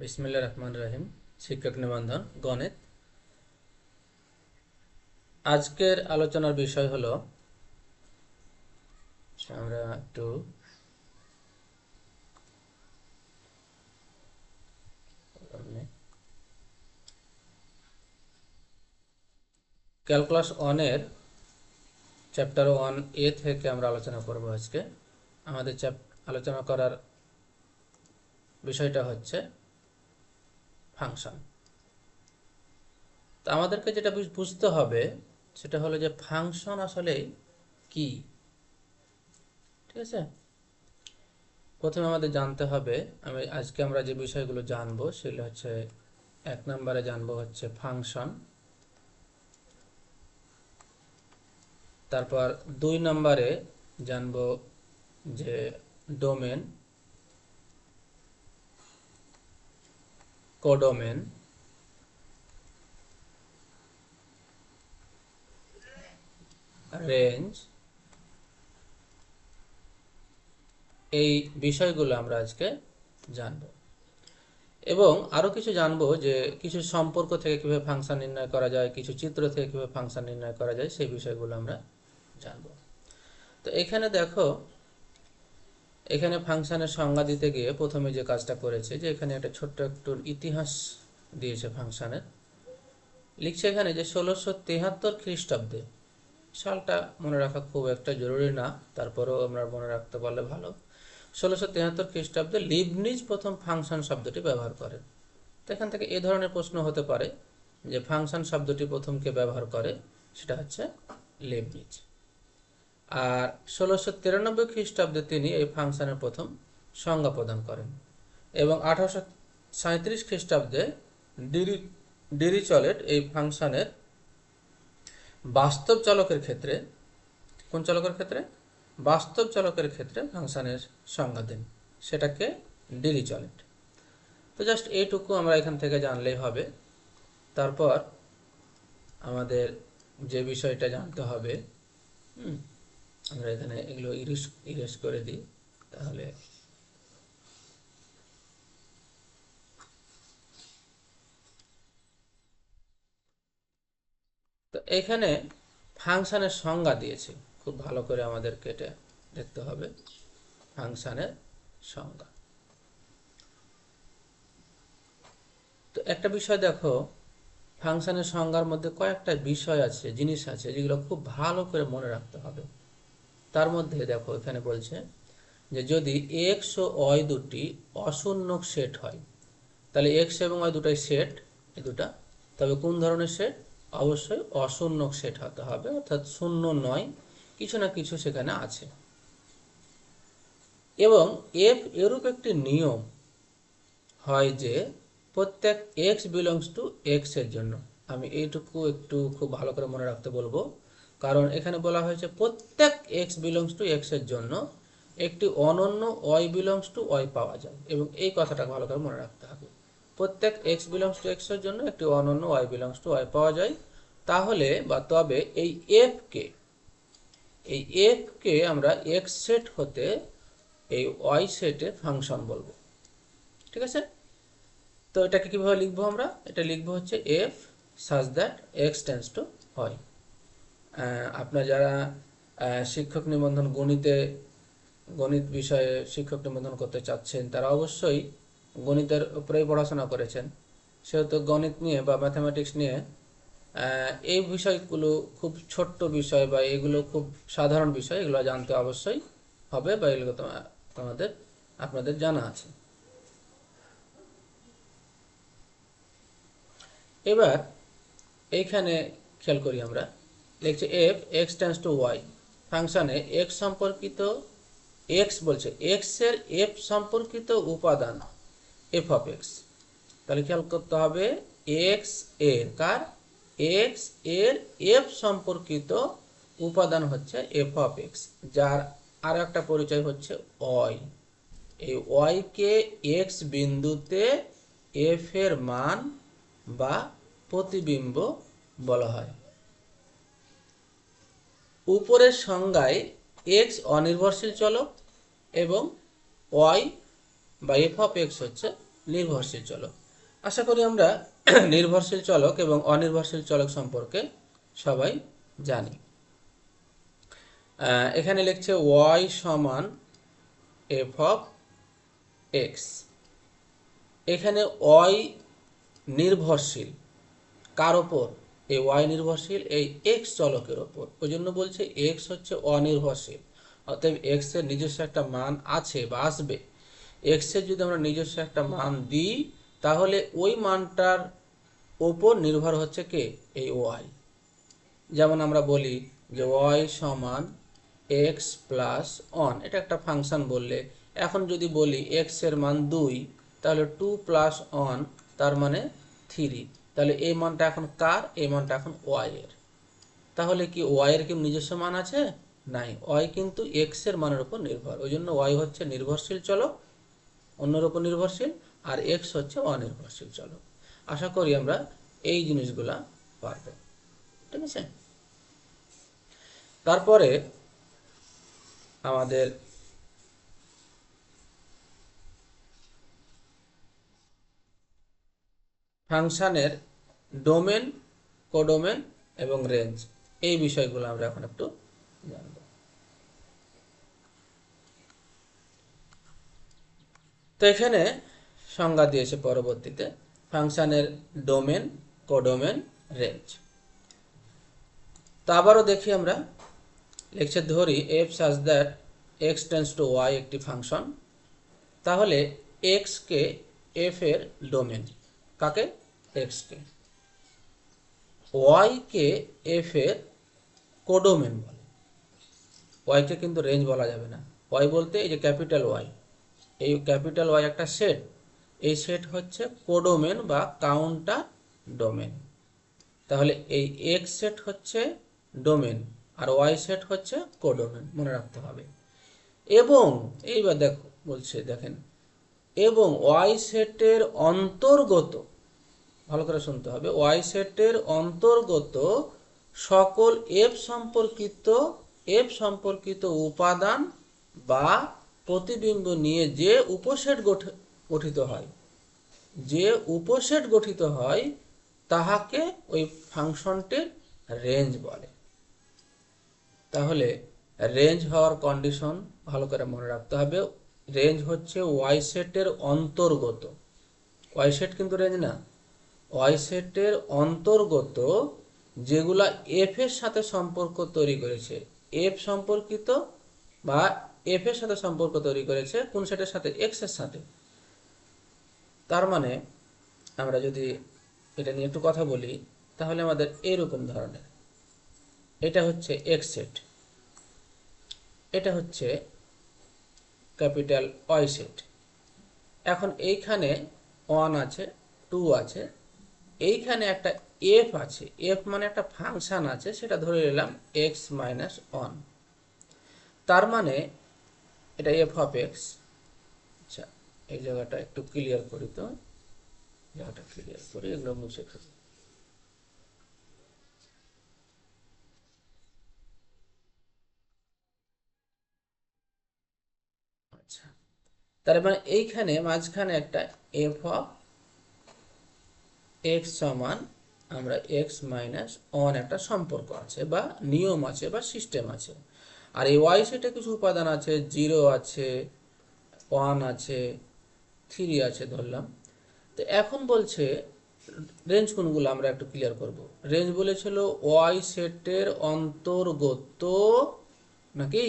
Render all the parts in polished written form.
বিসমিল্লাহির রহমানির রহিম। শিক্ষক নিবন্ধন গণিত। আজকের আলোচনার বিষয় হলো, আমরা একটু ক্যালকুলাস 1-এর চ্যাপ্টার 1A থেকে আমরা আলোচনা করব। আজকে আমাদের আলোচনা করার বিষয়টা হচ্ছে ফাংশন। তো আমাদেরকে যেটা বুঝতে হবে সেটা হলো যে ফাংশন আসলে কি। ঠিক আছে, প্রথমে আমাদের জানতে হবে, আজকে আমরা যে বিষয়গুলো জানবো সেগুলো হচ্ছে, 1 নম্বরে জানবো হচ্ছে ফাংশন। তারপর 2 নম্বরে জানবো যে ডোমেন, কোডোমেন। রেঞ্জ। এই বিষয়গুলো আমরা আজকে জানবো এবং আরো কিছু জানবো যে কিছু সম্পর্ক থেকে কিভাবে ফাংশন নির্ণয় করা যায়, কিছু চিত্র থেকে কিভাবে ফাংশন নির্ণয় করা যায়, সেই বিষয়গুলো আমরা জানবো। তো এখানে দেখো, এখানে ফাংশনের সংজ্ঞা দিতে গিয়ে প্রথমে যে কাজটা করেছে, যে এখানে একটা ছোট্ট একটু ইতিহাস দিয়েছে ফাংশনের। লিখছে এখানে যে 1673 খ্রিস্টাব্দে, সালটা মনে রাখা খুব একটা জরুরি না, তারপরেও আমরা মনে রাখতে পারলে ভালো। 1673 খ্রিস্টাব্দে লিবনিজ প্রথম ফাংশন শব্দটি ব্যবহার করেন। তো এখান থেকে এ ধরনের প্রশ্ন হতে পারে যে ফাংশন শব্দটি প্রথম কে ব্যবহার করে, সেটা হচ্ছে লিবনিজ। আর 1693 খ্রিস্টাব্দে তিনি এই ফাংশনের প্রথম সংজ্ঞা প্রদান করেন এবং 1837 খ্রিস্টাব্দে ডিরিচলেট এই ফাংশনের বাস্তব চলকের ক্ষেত্রে, কোন চলকের ক্ষেত্রে? বাস্তব চলকের ক্ষেত্রে ফাংশনের সংজ্ঞা দেন, সেটাকে ডিরিচলেট। তো জাস্ট এইটুকু আমরা এখান থেকে জানলেই হবে। তারপর আমাদের যে বিষয়টা জানতে হবে, আমরা এখানে এগুলো ইরেজ করে দিই, তাহলে তো এখানে ফাংশনের সংজ্ঞা দিয়েছে, খুব ভালো করে আমাদেরকে এটা দেখতে হবে। ফাংশনের সংজ্ঞা, তো একটা বিষয় দেখো, ফাংশনের সংজ্ঞার মধ্যে কয়েকটা বিষয় আছে, জিনিস আছে, যেগুলো খুব ভালো করে মনে রাখতে হবে। তার মধ্যে দেখো এখানে বলছে যে যদি এক্স ও ওয়াই দুটি অশূন্যক সেট হয়, তাহলে এক্স এবং ওয়াই দুটাই সেট, এই দুটা, তবে কোন ধরনের সেট? অবশ্যই অশূন্যক সেট হতে হবে, অর্থাৎ শূন্য নয়, কিছু না কিছু সেখানে আছে। এবং এফ এরূপ একটি নিয়ম হয় যে প্রত্যেক এক্স বিলংস টু এক্স এর জন্য, আমি এইটুকু একটু খুব ভালো করে মনে রাখতে বলবো, কারণ এখানে বলা হয়েছে প্রত্যেক এক্স বিলংস টু এক্স এর জন্য একটি অনন্য ওয়াই বিলংস টু ওয়াই পাওয়া যায়, এবং এই কথাটা ভালো করে মনে রাখতে হবে। প্রত্যেক এক্স বিলংস টু এক্স এর জন্য একটি অনন্য ওয়াই বিলংস টু ওয়াই পাওয়া যায়। তাহলে বা তবে এই এফ কে আমরা এক্স সেট হতে এই ওয়াই সেটে ফাংশন বলবো। ঠিক আছে, তো এটাকে কিভাবে লিখবো? আমরা এটা লিখবো হচ্ছে F such that X tends to Y. আপনার যারা শিক্ষক নিবন্ধন গণিত বিষয়ে শিক্ষক নিবন্ধন করতে চাচ্ছেন, তারা অবশ্যই গণিতের উপরেই পড়াশোনা করেছেন, সেহেতু গণিত নিয়ে বা ম্যাথামেটিক্স নিয়ে এই বিষয়গুলো খুব ছোট্ট বিষয় বা এগুলো খুব সাধারণ বিষয়, এগুলো জানতে অবশ্যই হবে বা এগুলো আপনাদের জানা আছে। এবার এইখানে খেয়াল করি, আমরা লিখছি F X tends to Y, ফাংশনে এক্স সম্পর্কিত, এক্স বলছে এক্স এর এফ সম্পর্কিত উপাদান এফ অফ এক্স। তাহলে খেয়াল করতে হবে, এক্স এর কার? এক্স এর এফ সম্পর্কিত উপাদান হচ্ছে এফ অফ এক্স, যার আর একটা পরিচয় হচ্ছে ওয়াই। এই ওয়াই কে এক্স বিন্দুতে এফ এর মান বা প্রতিবিম্ব বলা হয়। উপরের সংজ্ঞায় এক্স অনির্ভরশীল চলক এবং ওয়াই বা এফ অফ এক্স হচ্ছে নির্ভরশীল চলক। আশা করি আমরা নির্ভরশীল চলক এবং অনির্ভরশীল চলক সম্পর্কে সবাই জানি। এখানে লিখছে y সমান এফ অফ এক্স। এখানে y নির্ভরশীল কার ওপর? এই y নির্ভরশীল এই x চলকের ওপর, ওই জন্য বলছে x হচ্ছে অনির্ভরশীল। অতএব x এর নিজস্ব একটা মান আছে বা আসবে। x এর যদি আমরা নিজস্ব একটা মান দিই, তাহলে ওই মানটার ওপর নির্ভর হচ্ছে কে? এই y। যেমন আমরা বলি যে y সমান x প্লাস 1, এটা একটা ফাংশন বললে। এখন যদি বলি x এর মান 2, তাহলে 2 প্লাস 1 তার মানে 3। তাহলে এই মানটা এখন কার? এই মানটা এখন y এর। তাহলে কি y এর কি নিজস্ব মান আছে? নাই, y কিন্তু x এর মানের উপর নির্ভর। ওই জন্য y হচ্ছে নির্ভরশীল চলক, অন্যের উপর নির্ভরশীল, আর x হচ্ছে অনির্ভরশীল চলক। আশা করি আমরা এই জিনিসগুলা পারব। ঠিক আছে? তারপরে আমাদের ফাংশনের ডোমেন, কোডোমেন এবং রেঞ্জ, এই বিষয়গুলো আমরা এখন একটু জানব। তো এখানে সংজ্ঞা দিয়েছে পরবর্তীতে ফাংশনের ডোমেন, কোডোমেন, রেঞ্জ। তো আবারও দেখি আমরা। লিখছে ধরি f such that x tends to y একটি ফাংশন, তাহলে x কে f এর ডোমেন। কাকে? x কে। y কে f এর কোডোমেন বলে। y কে কিন্তু রেঞ্জ বলা যাবে না। y বলতে এই যে ক্যাপিটাল Y, এই ক্যাপিটাল Y একটা সেট, এই সেট হচ্ছে কোডোমেন বা কাউন্টার ডোমেন। তাহলে এই x সেট হচ্ছে ডোমেন আর y সেট হচ্ছে কোডোমেন, মনে রাখতে হবে। এবং এইবার দেখো বলছে, দেখেন, এবং y সেটের অন্তর্গত, ভালো করে শুনতে হবে, y সেটের অন্তর্গত সকল f সম্পর্কিত উপাদান বা প্রতিবিম্ব নিয়ে যে উপসেট গঠিত হয় তাহাকে ওই ফাংশনটির রেঞ্জ বলে। তাহলে রেঞ্জ হওয়ার কন্ডিশন ভালো করে মনে রাখতে হবে। রেঞ্জ হচ্ছে ওয়াই সেটের অন্তর্গত, ওয়াই সেট কিন্তু রেঞ্জ না, ওয়াই সেটের অন্তর্গত যেগুলা এফ এর সাথে সম্পর্ক তৈরি করেছে, এফ সম্পর্কিত বা এফ এর সাথে সম্পর্ক তৈরি করেছে কোন সেটের সাথে? এক্স এর সাথে। তার মানে আমরা যদি এটা নিয়ে একটু কথা বলি, তাহলে আমাদের এরকম ধরনের, এটা হচ্ছে এক্স সেট, এটা হচ্ছে ক্যাপিটাল ওয়াই সেট। এখন এইখানে 1 আছে, 2 আছে, এইখানে একটা এফ আছে, এফ মানে একটা ফাংশন আছে, সেটা ধরে নিলাম এক্স মাইনাস 1। তার মানে এটা এফ অফ এক্স। আচ্ছা, এই জায়গাটা একটু ক্লিয়ার করি, তো জায়গাটা ক্লিয়ার করি, এগুলো মুছে ফেলি। আচ্ছা, তার মানে এইখানে মাঝখানে একটা এফ অফ এক্স সমান আমরা এক্স মাইনাস 1 একটা সম্পর্ক আছে বা নিয়ম আছে বা সিস্টেম আছে। আর এই ওয়াই সেটে কিছু উপাদান আছে, 0 আছে, 1 আছে, 3 আছে ধরলাম। তো এখন বলছে রেঞ্জ কোনগুলো আমরা একটু ক্লিয়ার করব। রেঞ্জ বলেছিল ওয়াই সেটের অন্তর্গত নাকি?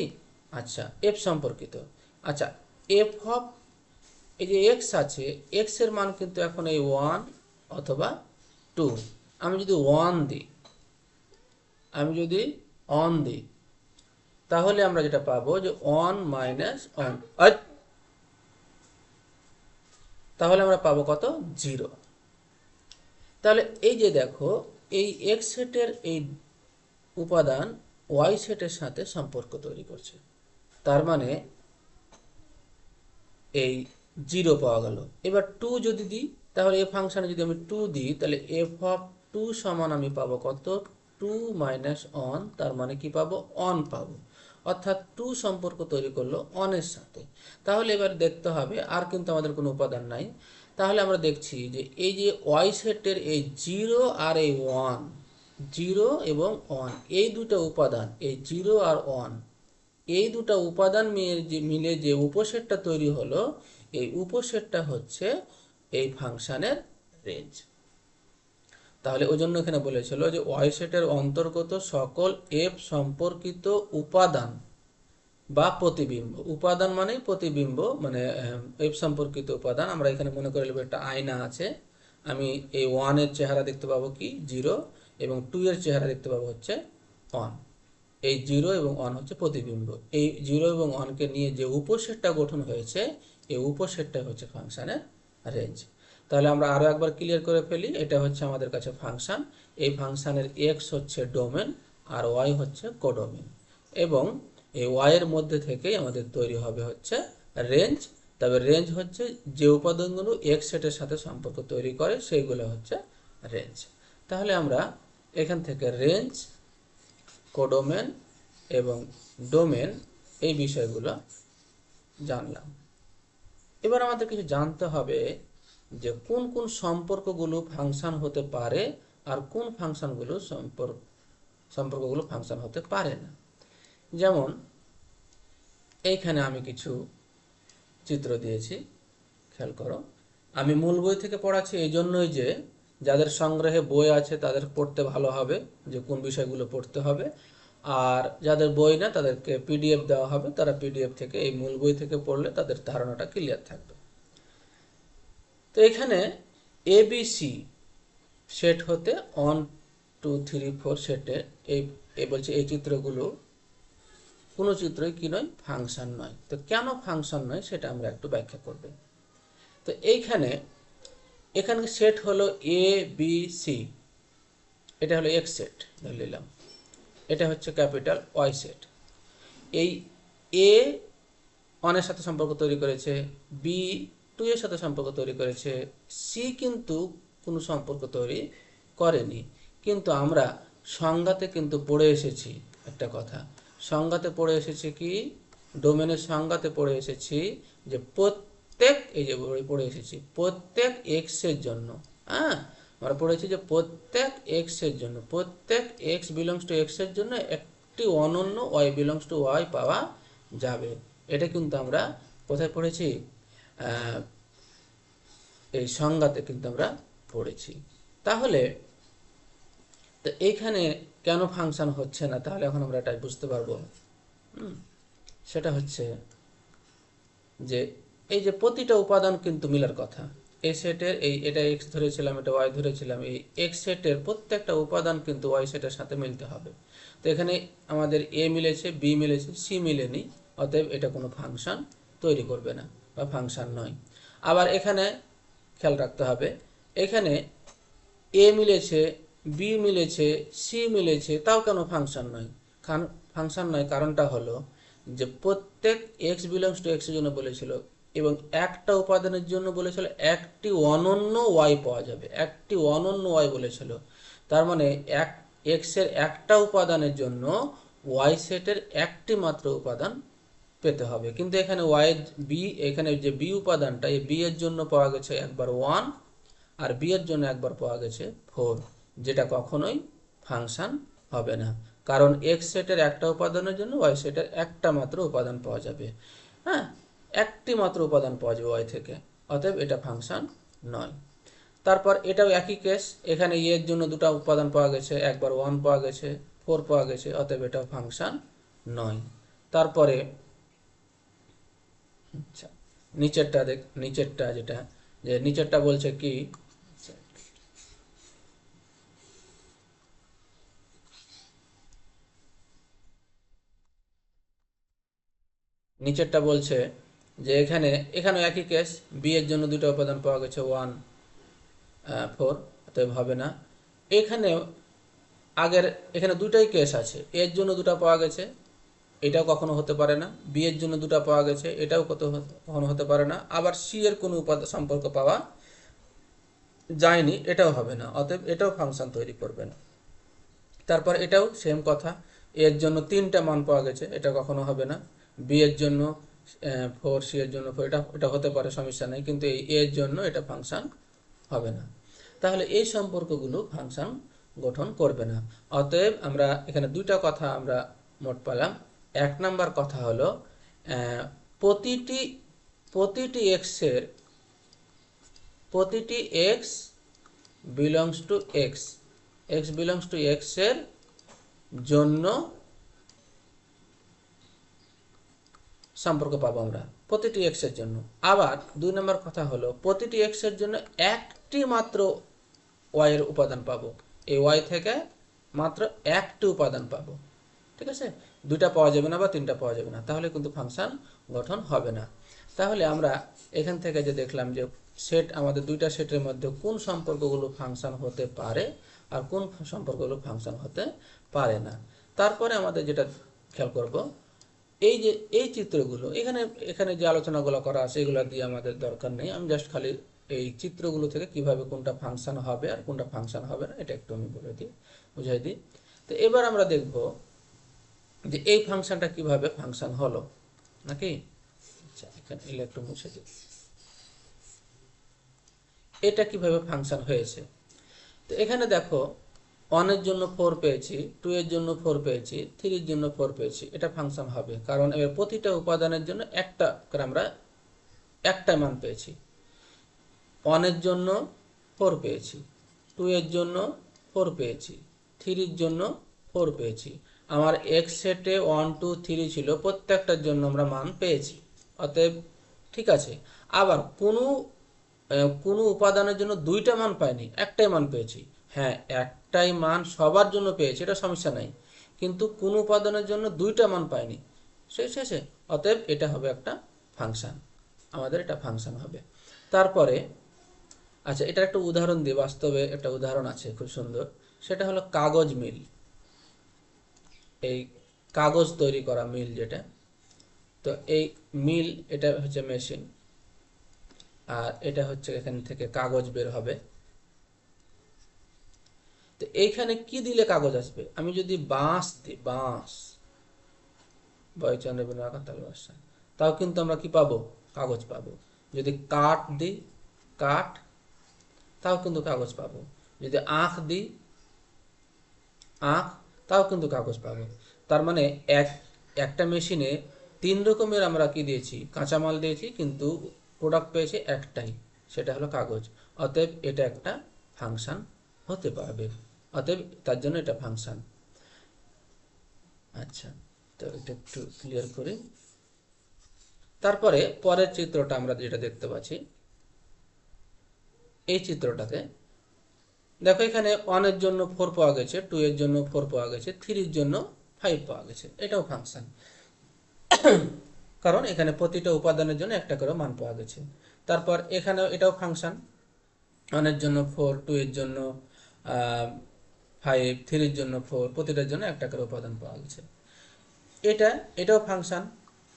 আচ্ছা, এফ সম্পর্কিত। আচ্ছা, এফ অফ এই যে এক্স আছে, এক্স এর মান কিন্তু এখন এই 1 অথবা 2। আমি যদি 1 দিই, তাহলে আমরা যেটা পাবো যে 1 মাইনাস 1, তাহলে আমরা পাবো কত? 0। তাহলে এই যে দেখো, এই এক্স সেটের এই উপাদান ওয়াই সেটের সাথে সম্পর্ক তৈরি করছে। তার মানে এই 0 পাওয়া গেল। এবার 2 যদি দিই, তাহলে এই ফাংশনে যদি আমি 2 দিই, তাহলে এফ অফ 2 সমান আমি পাবো কত? 2 মাইনাস 1, তার মানে কি পাবো? 1 পাবো। অর্থাৎ 2 সম্পর্ক তৈরি করলো 1 এর সাথে। তাহলে এবার দেখতে হবে আর কিন্তু আমাদের কোনো উপাদান নাই, তাহলে আমরা দেখছি যে এই যে ওয়াই সেটের এই 0 আর এই 1, 0 এবং 1 এই দুটো উপাদান, এই 0 আর 1 এই দুটো উপাদান মিলে যে উপসেটটা তৈরি হলো, এই উপসেটটা হচ্ছে এই ফাংশনের রেঞ্জ। তাহলে ওই জন্য এখানে বলেছিল যে ওয়াই সেটের অন্তর্গত সকল এফ সম্পর্কিত উপাদান বা প্রতিবিম্ব, উপাদান মানে প্রতিবিম্ব, মানে এফ সম্পর্কিত উপাদান। আমরা এখানে মনে করে নেব একটা আয়না আছে, আমি এই 1 এর চেহারা দেখতে পাবো কি 0 এবং 2 এর চেহারা দেখতে পাবো হচ্ছে 1। এই 0 এবং 1 হচ্ছে প্রতিবিম্ব। এই 0 এবং 1কে নিয়ে যে উপসেটটা গঠন হয়েছে, এই উপসেটটা হচ্ছে ফাংশনের রেঞ্জ। তাহলে আমরা আরো একবার ক্লিয়ার করে ফেলি, এটা হচ্ছে আমাদের কাছে ফাংশন। এই ফাংশনের এক্স হচ্ছে ডোমেন আর ওয়াই হচ্ছে কোডোমেন, এবং এই ওয়াই এর মধ্যে থেকেই আমাদের তৈরি হবে হচ্ছে রেঞ্জ। তবে রেঞ্জ হচ্ছে যে উপাদানগুলো এক্স সেটের সাথে সম্পর্ক তৈরি করে সেইগুলো হচ্ছে রেঞ্জ। তাহলে আমরা এখান থেকে রেঞ্জ, কোডোমেন এবং ডোমেন এই বিষয়গুলো জানলাম। এবার আমাদের কিছু জানতে হবে যে কোন কোন সম্পর্কগুলো ফাংশন হতে পারে আর কোন ফাংশনগুলো সম্পর্কগুলো ফাংশন হতে পারে না। যেমন এইখানে আমি কিছু চিত্র দিয়েছি, খেয়াল করো। আমি মূল বই থেকে পড়াচ্ছি এই জন্যই যে যাদের সংগ্রহে বই আছে তাদের পড়তে ভালো হবে যে কোন বিষয়গুলো পড়তে হবে, আর যাদের বই না তাদেরকে পিডিএফ দেওয়া হবে, তারা পিডিএফ থেকে এই মূল বই থেকে পড়লে তাদের ধারণাটা ক্লিয়ার থাকবে। তো এখানে এবিসি সেট হতে 1 2 3 4 সেটে এই বলছে এই চিত্রগুলো কোনো চিত্রই কি নয়, ফাংশন নয়। তো কেন ফাংশন নয় সেটা আমরা একটু ব্যাখ্যা করব। তো এখানে সেট হলো এ বি সি, এটা হলো এক্স সেট ধরে নিলাম, এটা হচ্ছে ক্যাপিটাল ওয়াই সেট। এই এ 1 এর সাথে সম্পর্ক তৈরি করেছে, বি 2 এর সাথে সম্পর্ক তৈরি করেছে, সি কিন্তু কোনো সম্পর্ক তৈরি করেনি। কিন্তু আমরা সংজ্ঞাতে কিন্তু পড়ে এসেছি একটা কথা, সংজ্ঞাতে পড়ে এসেছি কি, ডোমেনের সংজ্ঞাতে পড়ে এসেছি যে প্রত্যেক, এই যে পড়ে এসেছি প্রত্যেক এক্স এর জন্য, হ্যাঁ আমরা পড়েছি যে প্রত্যেক এক্স এর জন্য, প্রত্যেক এক্স বিলংস টু এক্স এর জন্য একটি অনন্য ওয়াই বিলংস টু ওয়াই পাওয়া যাবে। এটা কিন্তু আমরা কোথায় পড়েছি, এই সংজ্ঞাতে কিন্তু আমরা পড়েছি। তাহলে তো এইখানে কেন ফাংশন হচ্ছে না, তাহলে এখন আমরা এটা বুঝতে পারবো। সেটা হচ্ছে যে এই যে প্রতিটা উপাদান কিন্তু মিলার কথা, এই সেটের এটা এক্স ধরেছিলাম, এটা ওয়াই ধরেছিলাম, এই এক্স সেটের প্রত্যেকটা উপাদান কিন্তু ওয়াই সেটের সাথে মিলতে হবে। তো এখানে আমাদের এ মিলেছে, বি মিলেছে, সি মিলেনি, অতএব এটা কোনো ফাংশন তৈরি করবে না বা ফাংশন নয়। আবার এখানে খেয়াল রাখতে হবে, এখানে এ মিলেছে, বি মিলেছে, সি মিলেছে, তাও কেন ফাংশন নয়? ফাংশন নয় কারণটা হলো যে প্রত্যেক এক্স বিলংস টু এক্স এর জন্য বলেছিল, এবং একটা উপাদানের জন্য বলেছিল একটি অনন্য ওয়াই পাওয়া যাবে, একটি অনন্য ওয়াই বলেছিল। তার মানে এক্স এর একটা উপাদানের জন্য ওয়াই সেটের একটি মাত্র উপাদান পেতে হবে। কিন্তু এখানে ওয়াই বি, এখানে যে বি উপাদানটা, এই বি এর জন্য পাওয়া গেছে একবার 1 আর বি এর জন্য একবার পাওয়া গেছে 4, যেটা কখনোই ফাংশন হবে না। কারণ এক্স সেটের একটা উপাদানের জন্য ওয়াই সেটের একটা মাত্র উপাদান পাওয়া যাবে, হ্যাঁ একটি মাত্র উপাদান পাওয়া যাবে ওয়াই থেকে, অতএব এটা ফাংশন নয়। তারপর এটাও একই কেস, এখানে এর জন্য দুটো উপাদান পাওয়া গেছে, একবার 1 পাওয়া গেছে, 4 পাওয়া গেছে, অতএব এটাও ফাংশন নয়। তারপরে আচ্ছা নিচেরটা যেটা, যে নিচেরটা বলছে কি, নিচেরটা বলছে যে এখানে একই কেস, বি এর জন্য দুটো উপাদান পাওয়া গেছে 1 4, অতএব হবে না। এখানে দুটাই কেস আছে, এর জন্য দুটো পাওয়া গেছে, এটাও কখনো হতে পারে না। বি এর জন্য দুটো পাওয়া গেছে, এটাও কখনো হতে পারে না। আবার সি এর কোনো উপাদান সম্পর্ক পাওয়া যায়নি, এটাও হবে না, অতএব এটাও ফাংশন তৈরি করবে না। তারপর এটাও সেম কথা, এর জন্য 3টা মান পাওয়া গেছে, এটা কখনো হবে না। বি এর জন্য ফোর, সি এর জন্য ফোর, এটা এটা হতে পারে, সমস্যা নেই, কিন্তু এই এর জন্য এটা ফাংশন হবে না। তাহলে এই সম্পর্কগুলো ফাংশন গঠন করবে না। অতএব আমরা এখানে দুইটা কথা আমরা মোট পেলাম। এক নাম্বার কথা হলো প্রতিটি প্রতিটি এক্সের প্রতিটি x belongs to x, x belongs to x এর জন্য সম্পর্ক পাবো আমরা, প্রতিটি এক্স এর জন্য। আবার দুই নম্বর কথা হলো প্রতিটি এক্স এর জন্য একটি মাত্র ওয়াই এর উপাদান পাবো, এই ওয়াই থেকে মাত্র একটি উপাদান পাবো। ঠিক আছে, দুইটা পাওয়া যাবে না বা তিনটা পাওয়া যাবে না, তাহলে কিন্তু ফাংশন গঠন হবে না। তাহলে আমরা এখান থেকে যে দেখলাম যে সেট, আমাদের দুইটা সেটের মধ্যে কোন সম্পর্কগুলো ফাংশন হতে পারে আর কোন সম্পর্কগুলো ফাংশন হতে পারে না। তারপরে আমাদের যেটা খেয়াল করব, এই যে এই চিত্রগুলো এখানে এখানে যে আলোচনাগুলো করা আছে এগুলো দিয়ে আমাদের দরকার নেই, আমি জাস্ট খালি এই চিত্রগুলো থেকে কিভাবে কোনটা ফাংশন হবে আর কোনটা ফাংশন হবে না এটা একটু আমি বলে দিই, বুঝাই দিই। তো এবার আমরা দেখব যে এই ফাংশনটা কিভাবে ফাংশন হলো নাকি। আচ্ছা, এখানে একটু মুছে দিই, এটা কিভাবে ফাংশন হয়েছে। তো এখানে দেখো 1 এর জন্য 4 পেয়েছি, 2 এর জন্য 4 পেয়েছি, 3 এর জন্য 4 পেয়েছি, এটা ফাংশন হবে, কারণ এর প্রতিটা উপাদানের জন্য একটা করে আমরা একটা মান পেয়েছি। 1 এর জন্য 4 পেয়েছি, 2 এর জন্য 4 পেয়েছি, 3 এর জন্য 4 পেয়েছি। আমার এক্স সেটে 1 2 3 ছিল, প্রত্যেকটার জন্য আমরা মান পেয়েছি, অতএব ঠিক আছে। আবার কোনো উপাদানের জন্য দুইটা মান পাইনি, একটাই মান পেয়েছি। হ্যাঁ, একটাই মান সবার জন্য পেয়েছি, এটা সমস্যা নাই, কিন্তু কোন উপাদানের জন্য দুইটা মান পাইনি, শেষে অতএব এটা হবে একটা ফাংশন, আমাদের এটা ফাংশন হবে। তারপরে আচ্ছা, এটার একটা উদাহরণ দিই, বাস্তবে একটা উদাহরণ আছে খুব সুন্দর, সেটা হলো কাগজ মিল। এই কাগজ তৈরি করা মিল যেটা, তো এই মিল এটা হচ্ছে মেশিন, আর এটা হচ্ছে এখান থেকে কাগজ বের হবে। তো এইখানে কি দিলে কাগজ আসবে? আমি যদি বাঁশ দিই, বাঁশ, বয়চন্দ্র বিনাকাতালবাসা, তাও কিন্তু আমরা কি পাবো? কাগজ পাবো। যদি কাঠ দিই, কাঠ, তাও কিন্তু কাগজ পাবো। যদি আখ দিই, আখ, তাও কিন্তু কাগজ পাবো। তার মানে একটা মেশিনে 3 রকমের আমরা কি দিয়েছি? কাঁচামাল দিয়েছি, কিন্তু প্রোডাক্ট পেয়েছি একটাই, সেটা হলো কাগজ। অতএব এটা একটা ফাংশন হতে পারবে, অতএব তার জন্য এটা ফাংশন। আচ্ছা, তো এটা একটু ক্লিয়ার করি। তারপরে পরের চিত্রটা আমরা যেটা দেখতে পাচ্ছি, এই চিত্রটাতে দেখো এখানে 1 এর জন্য 4 পাওয়া গেছে, 2 এর জন্য 4 পাওয়া গেছে, 3 এর জন্য 5 পাওয়া গেছে, এটাও ফাংশন, কারণ এখানে প্রতিটা উপাদানের জন্য একটা করে মান পাওয়া গেছে। তারপর এখানেও এটাও ফাংশন, 1 এর জন্য 4, 2 এর জন্য 5, 3 এর জন্য 4, প্রতিটার জন্য একটা করে উপাদান পাওয়া গেছে। এটাও ফাংশন,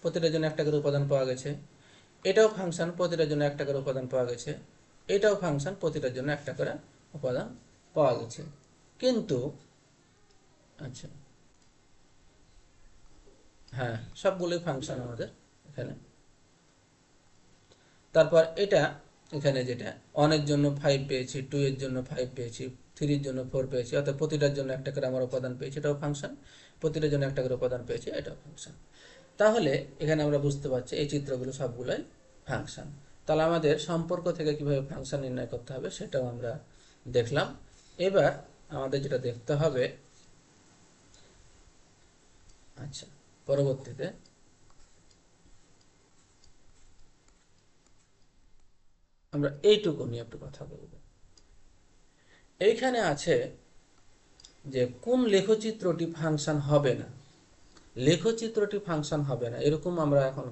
প্রতিটার জন্য একটা করে উপাদান পাওয়া গেছে। এটাও ফাংশন, প্রতিটার জন্য একটা করে উপাদান পাওয়া গেছে। এটাও ফাংশন, প্রতিটার জন্য একটা করে উপাদান পাওয়া গেছে। কিন্তু আচ্ছা, হ্যাঁ, সবগুলোই ফাংশন আমাদের এখানে। তারপর এটা এখানে যেটা 1 এর জন্য 5 পেয়েছি, 2 এর জন্য 5 পেয়েছি, 3 এর জন্য 4 পেয়েছি, অর্থাৎ প্রতিটার জন্য একটা করে আমরা উপাদান পেয়েছি, এটাও ফাংশন। প্রতিটার জন্য একটা করে উপাদান পেয়েছি, এটাও ফাংশন। তাহলে এখানে আমরা বুঝতে পারছি এই চিত্রগুলো সবগুলোই ফাংশন। তাহলে আমাদের সম্পর্ক থেকে কিভাবে ফাংশন নির্ণয় করতে হবে সেটাও আমরা দেখলাম। এবার আমাদের যেটা দেখতে হবে, আচ্ছা, পরবর্তীতে আমরা এইটুকু নিয়ে একটু কথা বলব। এইখানে আছে যে কোন লেখচিত্রটি ফাংশন হবে না। লেখচিত্রটি ফাংশন হবে না এরকম আমরা এখন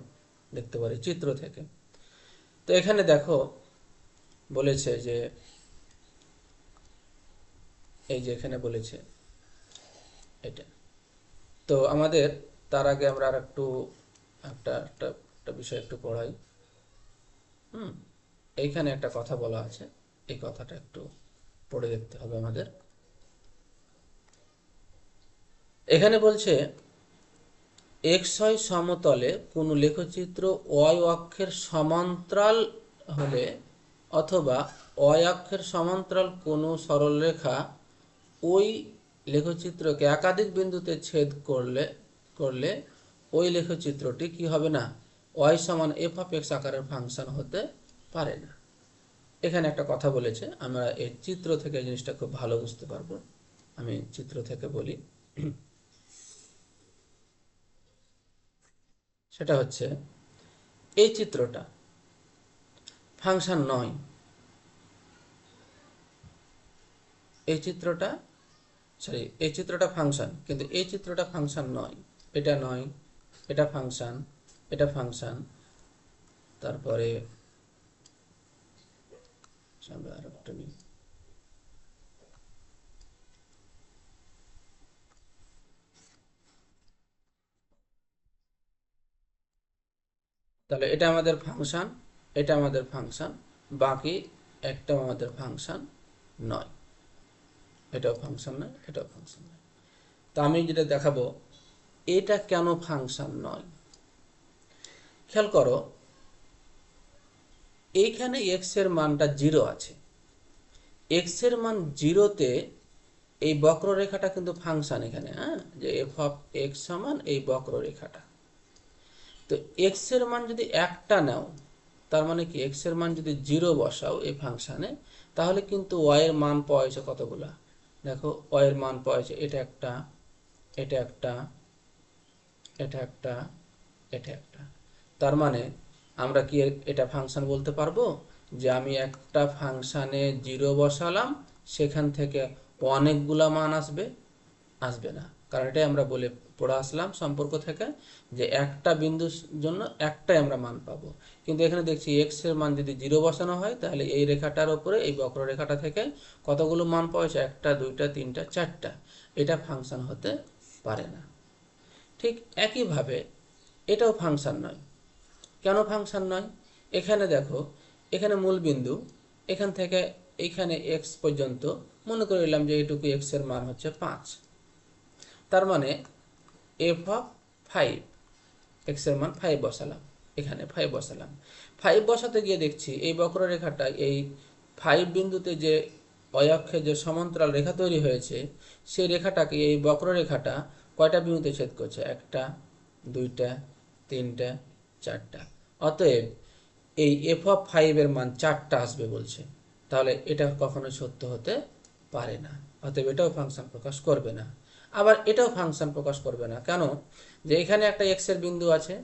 দেখতে পারি চিত্র থেকে। তো এখানে দেখো বলেছে যে, এই যে এখানে বলেছে এটা, তো আমাদের তার আগে আমরা আর একটু একটা একটা একটা বিষয় একটু পড়াই। এইখানে একটা কথা বলা আছে, এই কথাটা একটু পড়ে দেখতে হবে আমাদের। এখানে বলছে xy সমতলে কোনো লেখচিত্র y অক্ষের সমান্তরাল হলে অথবা y অক্ষের সমান্তরাল কোনো সরলরেখা ওই লেখচিত্রকে একাধিক বিন্দুতে ছেদ করলে করলে ওই লেখচিত্রটি কি হবে না, y সমান f অফ x আকারের ফাংশন হতে পারে না। এখানে একটা কথা বলেছে, আমরা এই চিত্র থেকে এই জিনিসটা খুব ভালো বুঝতে পারবো। আমি চিত্র থেকে বলি, সেটা হচ্ছে এই চিত্রটা ফাংশন নয়, এই চিত্রটা এই চিত্রটা ফাংশন, কিন্তু এই চিত্রটা ফাংশন নয়, এটা নয়, এটা ফাংশন, এটা ফাংশন, তারপরে আরেকটা নিই, তাহলে এটা আমাদের ফাংশন, এটা আমাদের ফাংশন, বাকি একটাও আমাদের ফাংশন নয়, এটাও ফাংশন নয়, এটাও ফাংশন নয়। তো আমি যেটা দেখাবো এটা কেন ফাংশন নয়, খেয়াল করো এইখানে x এর মানটা 0 আছে, x এর মান 0-তে এই বক্ররেখাটা কিন্তু ফাংশন এখানে, হ্যাঁ, যে f অফ x সমান এই বক্ররেখাটা। তো x এর মান যদি একটা নাও, তার মানে কি x এর মান যদি 0 বসাও এই ফাংশনে, তাহলে কিন্তু y এর মান পাওয়া যাচ্ছে কতগুলা, দেখো y এর মান পাওয়া যাচ্ছে এটা একটা, এটা একটা, এটা একটা, এটা একটা। তার মানে আমরা কি এটা ফাংশন বলতে পারবো যে আমি একটা ফাংশানে 0 বসালাম, সেখান থেকে অনেকগুলা মান আসবে? আসবে না, কারণ এটাই আমরা বলে পড়ে আসলাম সম্পর্ক থেকে যে একটা বিন্দুর জন্য একটাই আমরা মান পাবো। কিন্তু এখানে দেখছি x এর মান যদি 0 বসানো হয়, তাহলে এই রেখাটার উপরে এই বক্ররেখাটা থেকে কতগুলো মান পাওয়া যায়, একটা, দুইটা, তিনটা, চারটা। এটা ফাংশন হতে পারে না। ঠিক একইভাবে এটাও ফাংশন নয়। কেন ফাংশন নয়? এখানে দেখো, এখানে মূল বিন্দু, এখান থেকে এইখানে x পর্যন্ত মনে করে নিলাম যে এইটুকু x এর মান হচ্ছে 5, তার মানে f অফ 5, x এর মান 5 বসালাম, এখানে 5 বসালাম। 5 বসাতে গিয়ে দেখছি এই বক্ররেখাটা এই 5 বিন্দুতে যে y অক্ষে যে সমান্তরাল রেখা তৈরি হয়েছে, সেই রেখাটাকে এই বক্ররেখাটা কয়টা বিন্দুতে ছেদ করছে, একটা, দুইটা, তিনটা, চারটা। অতএব এই f অফ 5 এর মান 4টা আসবে বলছে, তাহলে এটা কখনো সত্য হতে পারে না। অতএব এটাও ফাংশন প্রকাশ করবে না। আবার এটাও ফাংশন প্রকাশ করবে না, কেন? যে এখানে একটা x এর বিন্দু আছে,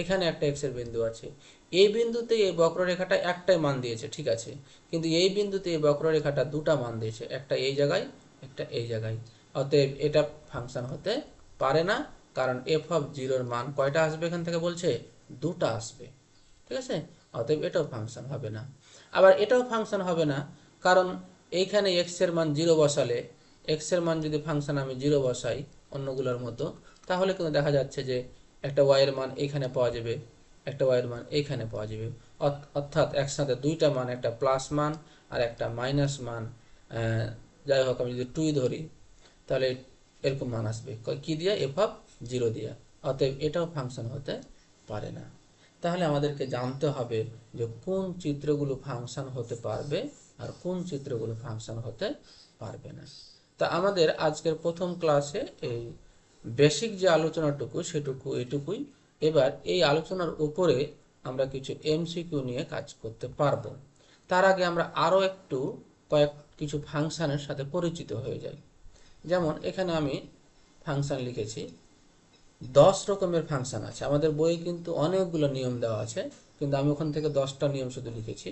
এখানে একটা x এর বিন্দু আছে, এই বিন্দুতে এই বক্ররেখাটা একটাই মান দিয়েছে, ঠিক আছে, কিন্তু এই বিন্দুতে এই বক্ররেখাটা দুটা মান দিয়েছে, একটা এই জায়গায়, একটা এই জায়গায়। অতএব এটা ফাংশন হতে পারে না, কারণ f অফ 0 এর মান কয়টা আসবে এখান থেকে বলছে, দুটা আসবে, ঠিক আছে। অতএব এটাও ফাংশন হবে না। আবার এটাও ফাংশন হবে না, কারণ এইখানে x এর মান 0 বসালে, x এর মান যদি ফাংশন আমি 0 বসাই অন্যগুলোর মতো, তাহলে কিন্তু দেখা যাচ্ছে যে একটা y এর মান এইখানে পাওয়া যাবে, একটা y এর মান এইখানে পাওয়া যাবে, অর্থাৎ একসাথে দুইটা মান, একটা প্লাস মান আর একটা মাইনাস মান, যাই হোক আমি যদি 2 ধরি, তাহলে এরকম মান আসবে কি দিয়ে, f অফ 0 দিয়ে। অতএব এটাও ফাংশন হতে পারে না। তাহলে আমাদেরকে জানতে হবে যে কোন চিত্রগুলো ফাংশন হতে পারবে আর কোন চিত্রগুলো ফাংশন হতে পারবে না। তা আমাদের আজকের প্রথম ক্লাসে এই বেসিক যে আলোচনাটুকু সেটুকু এটুকুই। এবার এই আলোচনার উপরে আমরা কিছু এমসিকিউ নিয়ে কাজ করতে পারবো। তার আগে আমরা আরও একটু কিছু ফাংশনের সাথে পরিচিত হয়ে যাই। যেমন এখানে আমি ফাংশন লিখেছি, 10 রকমের ফাংশন আছে। আমাদের বইয়ে কিন্তু অনেকগুলো নিয়ম দেওয়া আছে, কিন্তু আমি ওখান থেকে 10টা নিয়ম শুধু লিখেছি,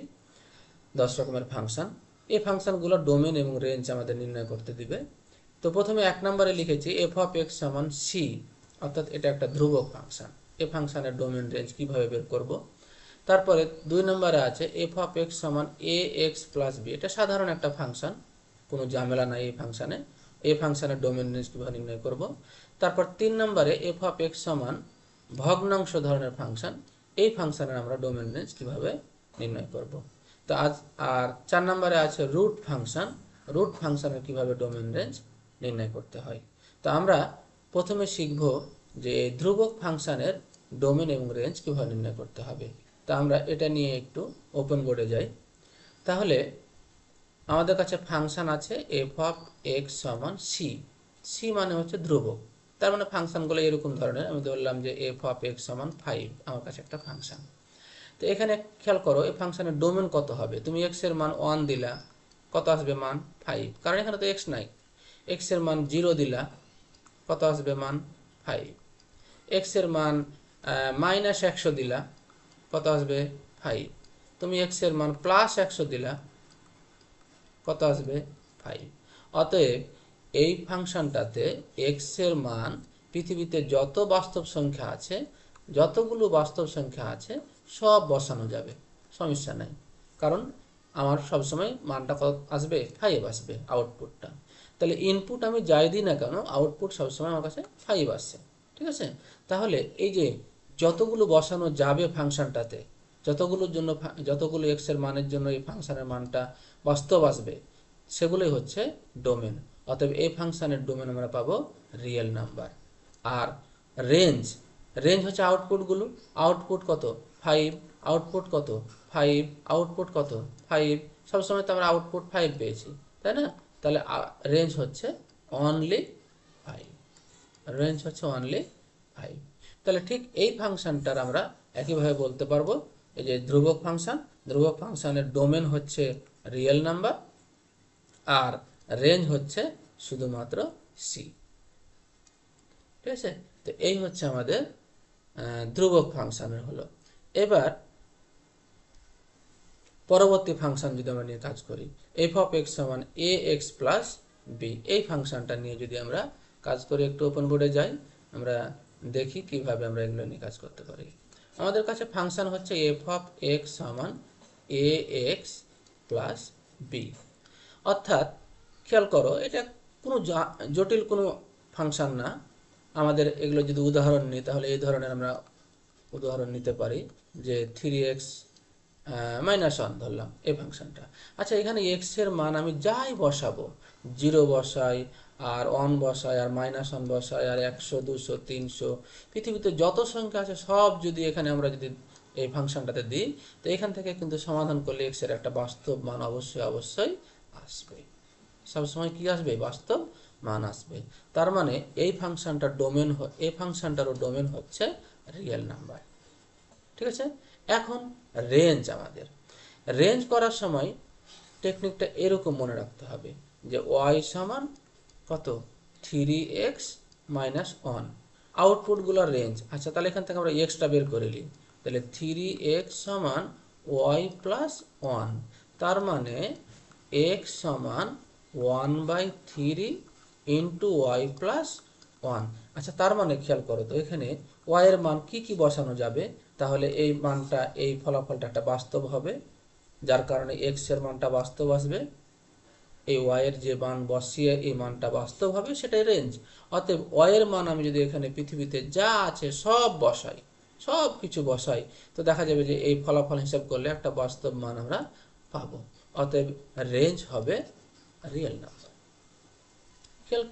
10 রকমের ফাংশন। এই ফাংশনগুলো ডোমেন এবং রেঞ্জ আমাদের নির্ণয় করতে দিবে। তো প্রথমে 1 নম্বরে লিখেছি এফ অফ এক্স সমান সি, অর্থাৎ এটা একটা ধ্রুবক ফাংশন। এই ফাংশনের ডোমেন রেঞ্জ কিভাবে বের করব। তারপরে 2 নম্বরে আছে এফ অফ এক্স সমান এ এক্স প্লাস বি, এটা সাধারণ একটা ফাংশন, কোনো ঝামেলা নাই এই ফাংশনে। এই ফাংশনের ডোমেন রেঞ্জ কীভাবে নির্ণয় করব। তারপর 3 নম্বরে এফ অফ এক্স সমান ভগ্নাংশ ধরনের ফাংশন, এই ফাংশনের আমরা ডোমেন রেঞ্জ কীভাবে নির্ণয় করব। তো আজ আর 4 নম্বরে আছে রুট ফাংশন, রুট ফাংশনের কীভাবে ডোমেন রেঞ্জ নির্ণয় করতে হয়। তো আমরা প্রথমে শিখব যে ধ্রুবক ফাংশনের ডোমেন এবং রেঞ্জ কীভাবে নির্ণয় করতে হবে। তা আমরা এটা নিয়ে একটু ওপেন বোর্ডে যাই। তাহলে আমাদের কাছে ফাংশন আছে এফ অফ এক্স সমান সি। সি মানে হচ্ছে ধ্রুবক, তার মানে ফাংশনগুলো এরকম ধরনের। আমি ধরলাম যে এফ অফ এক্স সমান 5, আমার কাছে একটা ফাংশন। তো এখানে খেয়াল করো এই ফাংশনের ডোমেন কত হবে। তুমি এক্স এর মান 1 দিলা, কত আসবে মান 5, কারণ এখানে তো এক্স নাই। এক্স এর মান 0 দিলা, কত আসবে মান 5। এক্স এর মান -100 দিলা, কত আসবে 5। তুমি এক্স এর মান +100 দিলা, কত আসবে 5। অতএব এই ফাংশনটাতে এক্স এর মান পৃথিবীতে যত বাস্তব সংখ্যা আছে, যতগুলো বাস্তব সংখ্যা আছে সব বসানো যাবে, সমস্যা নাই। কারণ আমার সবসময় মানটা কত আসবে 5 আসবে আউটপুটটা। তাহলে ইনপুট আমি যাই দিই না কেন, আউটপুট সবসময় আমার কাছে 5 আসছে। ঠিক আছে, তাহলে এই যে যতগুলো বসানো যাবে ফাংশনটাতে, যতগুলো এক্স এর মানের জন্য এই ফাংশনের মানটা বাস্তব আসবে, সেগুলোই হচ্ছে ডোমেন। অতএব এই ফাংশনের ডোমেন আমরা পাবো রিয়েল নাম্বার। আর রেঞ্জ, রেঞ্জ হচ্ছে আউটপুটগুলো। আউটপুট কত 5, আউটপুট কত 5, আউটপুট কত 5। সবসময় তো আমরা আউটপুট 5 পেয়েছি, তাই না? তাহলে রেঞ্জ হচ্ছে অনলি 5, রেঞ্জ হচ্ছে অনলি 5। তাহলে ঠিক এই ফাংশনটার আমরা একইভাবে বলতে পারবো, এই যে ধ্রুবক ফাংশন, ধ্রুবক ফাংশনের ডোমেন হচ্ছে রিয়েল নাম্বার আর রেঞ্জ হচ্ছে শুধুমাত্র সি। ঠিক আছে, তো এই হচ্ছে আমাদের ধ্রুবক ফাংশনের হলো। এবার পরবর্তী ফাংশন যদি আমরা নিয়ে কাজ করি, এফ অফ এক্স সমান এ এক্স প্লাস বি, এই ফাংশনটা নিয়ে যদি আমরা কাজ করি, একটু ওপেন বোর্ডে যাই, আমরা দেখি কিভাবে আমরা এগুলো নিয়ে কাজ করতে পারি। আমাদের কাছে ফাংশন হচ্ছে এফ অফ এক্স সমান এ এক্স প্লাস বি। অর্থাৎ খেয়াল করো, এটা কোনো জটিল কোনো ফাংশন না। আমাদের এগুলো যদি উদাহরণ নিই, তাহলে এই ধরনের আমরা উদাহরণ নিতে পারি যে 3x -1 ধরলাম এই ফাংশনটা। আচ্ছা, এখানে এক্স এর মান আমি যাই বসাবো, 0 বসাই আর 1 বসাই আর -1 বসাই আর 100 200 300 পৃথিবীতে যত সংখ্যা আছে সব যদি এখানে আমরা যদি এই ফাংশনটাতে দিই, তো এখান থেকে কিন্তু সমাধান করলে এক্স এর একটা বাস্তব মান অবশ্যই আসবে। সবসময় কি আসবে? বাস্তব মান আসবে। তার মানে এই ফাংশনটার ডোমেন, এই ফাংশনটারও ডোমেন হচ্ছে রিয়েল নাম্বার। ঠিক আছে, এখন রেঞ্জ, আমাদের রেঞ্জ করার সময় টেকনিকটা এরকম মনে রাখতে হবে যে y সমান কত 3x - 1, আউটপুটগুলোর রেঞ্জ। আচ্ছা, তাহলে এখান থেকে আমরা এক্সটা বের করে নিই, তাহলে 3x সমান y প্লাস 1, তার মানে x সমান 1/3 ইন্টু y প্লাস 1। আচ্ছা, তার মানে খেয়াল করো তো এখানে y এর মান কি কি বসানো যাবে, তাহলে এই মানটা, এই ফলাফলটা একটা বাস্তব হবে, যার কারণে x এর মানটা বাস্তব আসবে। এই y এর যে মান বসিয়ে এই মানটা বাস্তব হবে, সেটাই রেঞ্জ। অতএব y এর মান আমি যদি এখানে পৃথিবীতে যা আছে সব বসাই, সব কিছু বসাই, তো দেখা যাবে যে এই ফলাফল হিসাব করলে একটা বাস্তব মান আমরা পাবো। অতএব রেঞ্জ হবে রিয়েল নাম্বার। খেয়াল,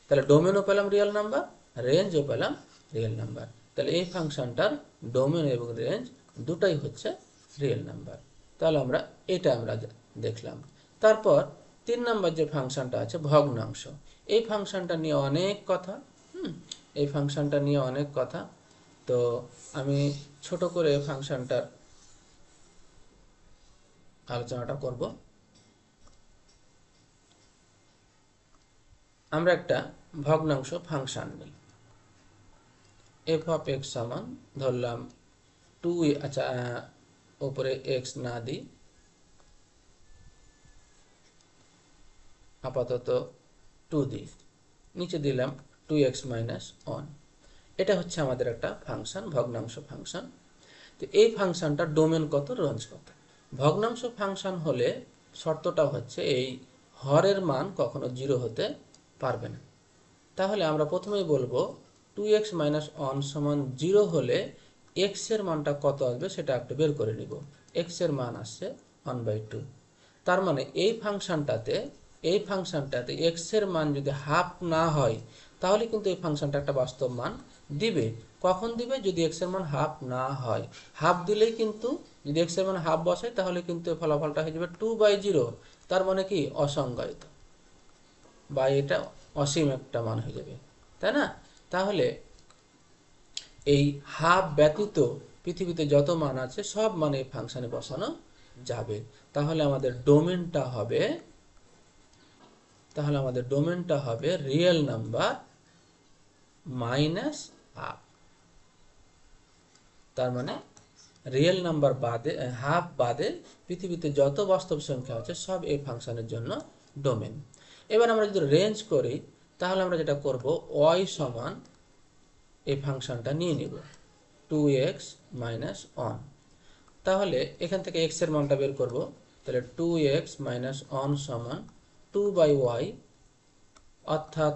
তাহলে ডোমেনও পেলাম রিয়েল নাম্বার, রেঞ্জও পেলাম রিয়েল নাম্বার। তাহলে এই ফাংশনটার ডোমেন এবং রেঞ্জ দুটাই হচ্ছে রিয়েল নাম্বার। তাহলে এটা আমরা দেখলাম। তারপর 3 নম্বর যে ফাংশনটা আছে ভগ্নাংশ, এই ফাংশনটা নিয়ে অনেক কথা। এই ফাংশনটা নিয়ে অনেক কথা, তো আমি ছোট করে ফাংশনটার আলোচনাটা করব। আমরা একটা ভগ্নাংশ ফাংশন নিই, এফ অফ এক্স সমান ধরলাম 2, আচ্ছা উপরে এক্স না দিই, আপাতত 2 দিই, নিচে দিলাম 2x - 1। এটা হচ্ছে আমাদের একটা ফাংশন, ভগ্নাংশ ফাংশন। তো এই ফাংশনটার ডোমেন কত, রেঞ্জ কত। ভগ্নাংশ ফাংশন হলে শর্তটা হচ্ছে এই হরের মান কখনো 0 হতে পারবে না। তাহলে আমরা প্রথমেই বলবো 2x - 1 সমান 0 হলে x এর মানটা কত আসবে সেটা একটু বের করে নিব। x এর মান আসছে 1/2। তার মানে এই ফাংশনটাতে x এর মান যদি হাফ না হয়, তাহলে কিন্তু এই ফাংশনটা একটা বাস্তব মান দিবে। কখন দিবে? যদি এক্স এর মান হাফ না হয়। হাফ দিলেই কিন্তু, যদি এক্স এর মান হাফ বসাই তাহলে কিন্তু ফলাফলটা হয়ে যাবে 2/0, তার মানে কি অসংজ্ঞায়িত, বা এটা অসীম একটা মান হয়ে যাবে, তাই না? তাহলে এই হাফ ব্যতীত পৃথিবীতে যত মান আছে সব মান এই ফাংশনে বসানো যাবে। তাহলে আমাদের ডোমেনটা হবে রিয়েল নাম্বার মাইনাস হাফ। তার মানে রিয়েল নাম্বার বাদে, হাফ বাদে পৃথিবীতে যত বাস্তব সংখ্যা আছে সব এই ফাংশনের জন্য ডোমেন। এবার আমরা যদি রেঞ্জ করি তাহলে আমরা যেটা করব, y সমান এই ফাংশনটা নিয়ে নিব 2x মাইনাস 1। তাহলে এখান থেকে x এর মানটা বের করব, তাহলে 2x মাইনাস 1 সমান 2/y, অর্থাৎ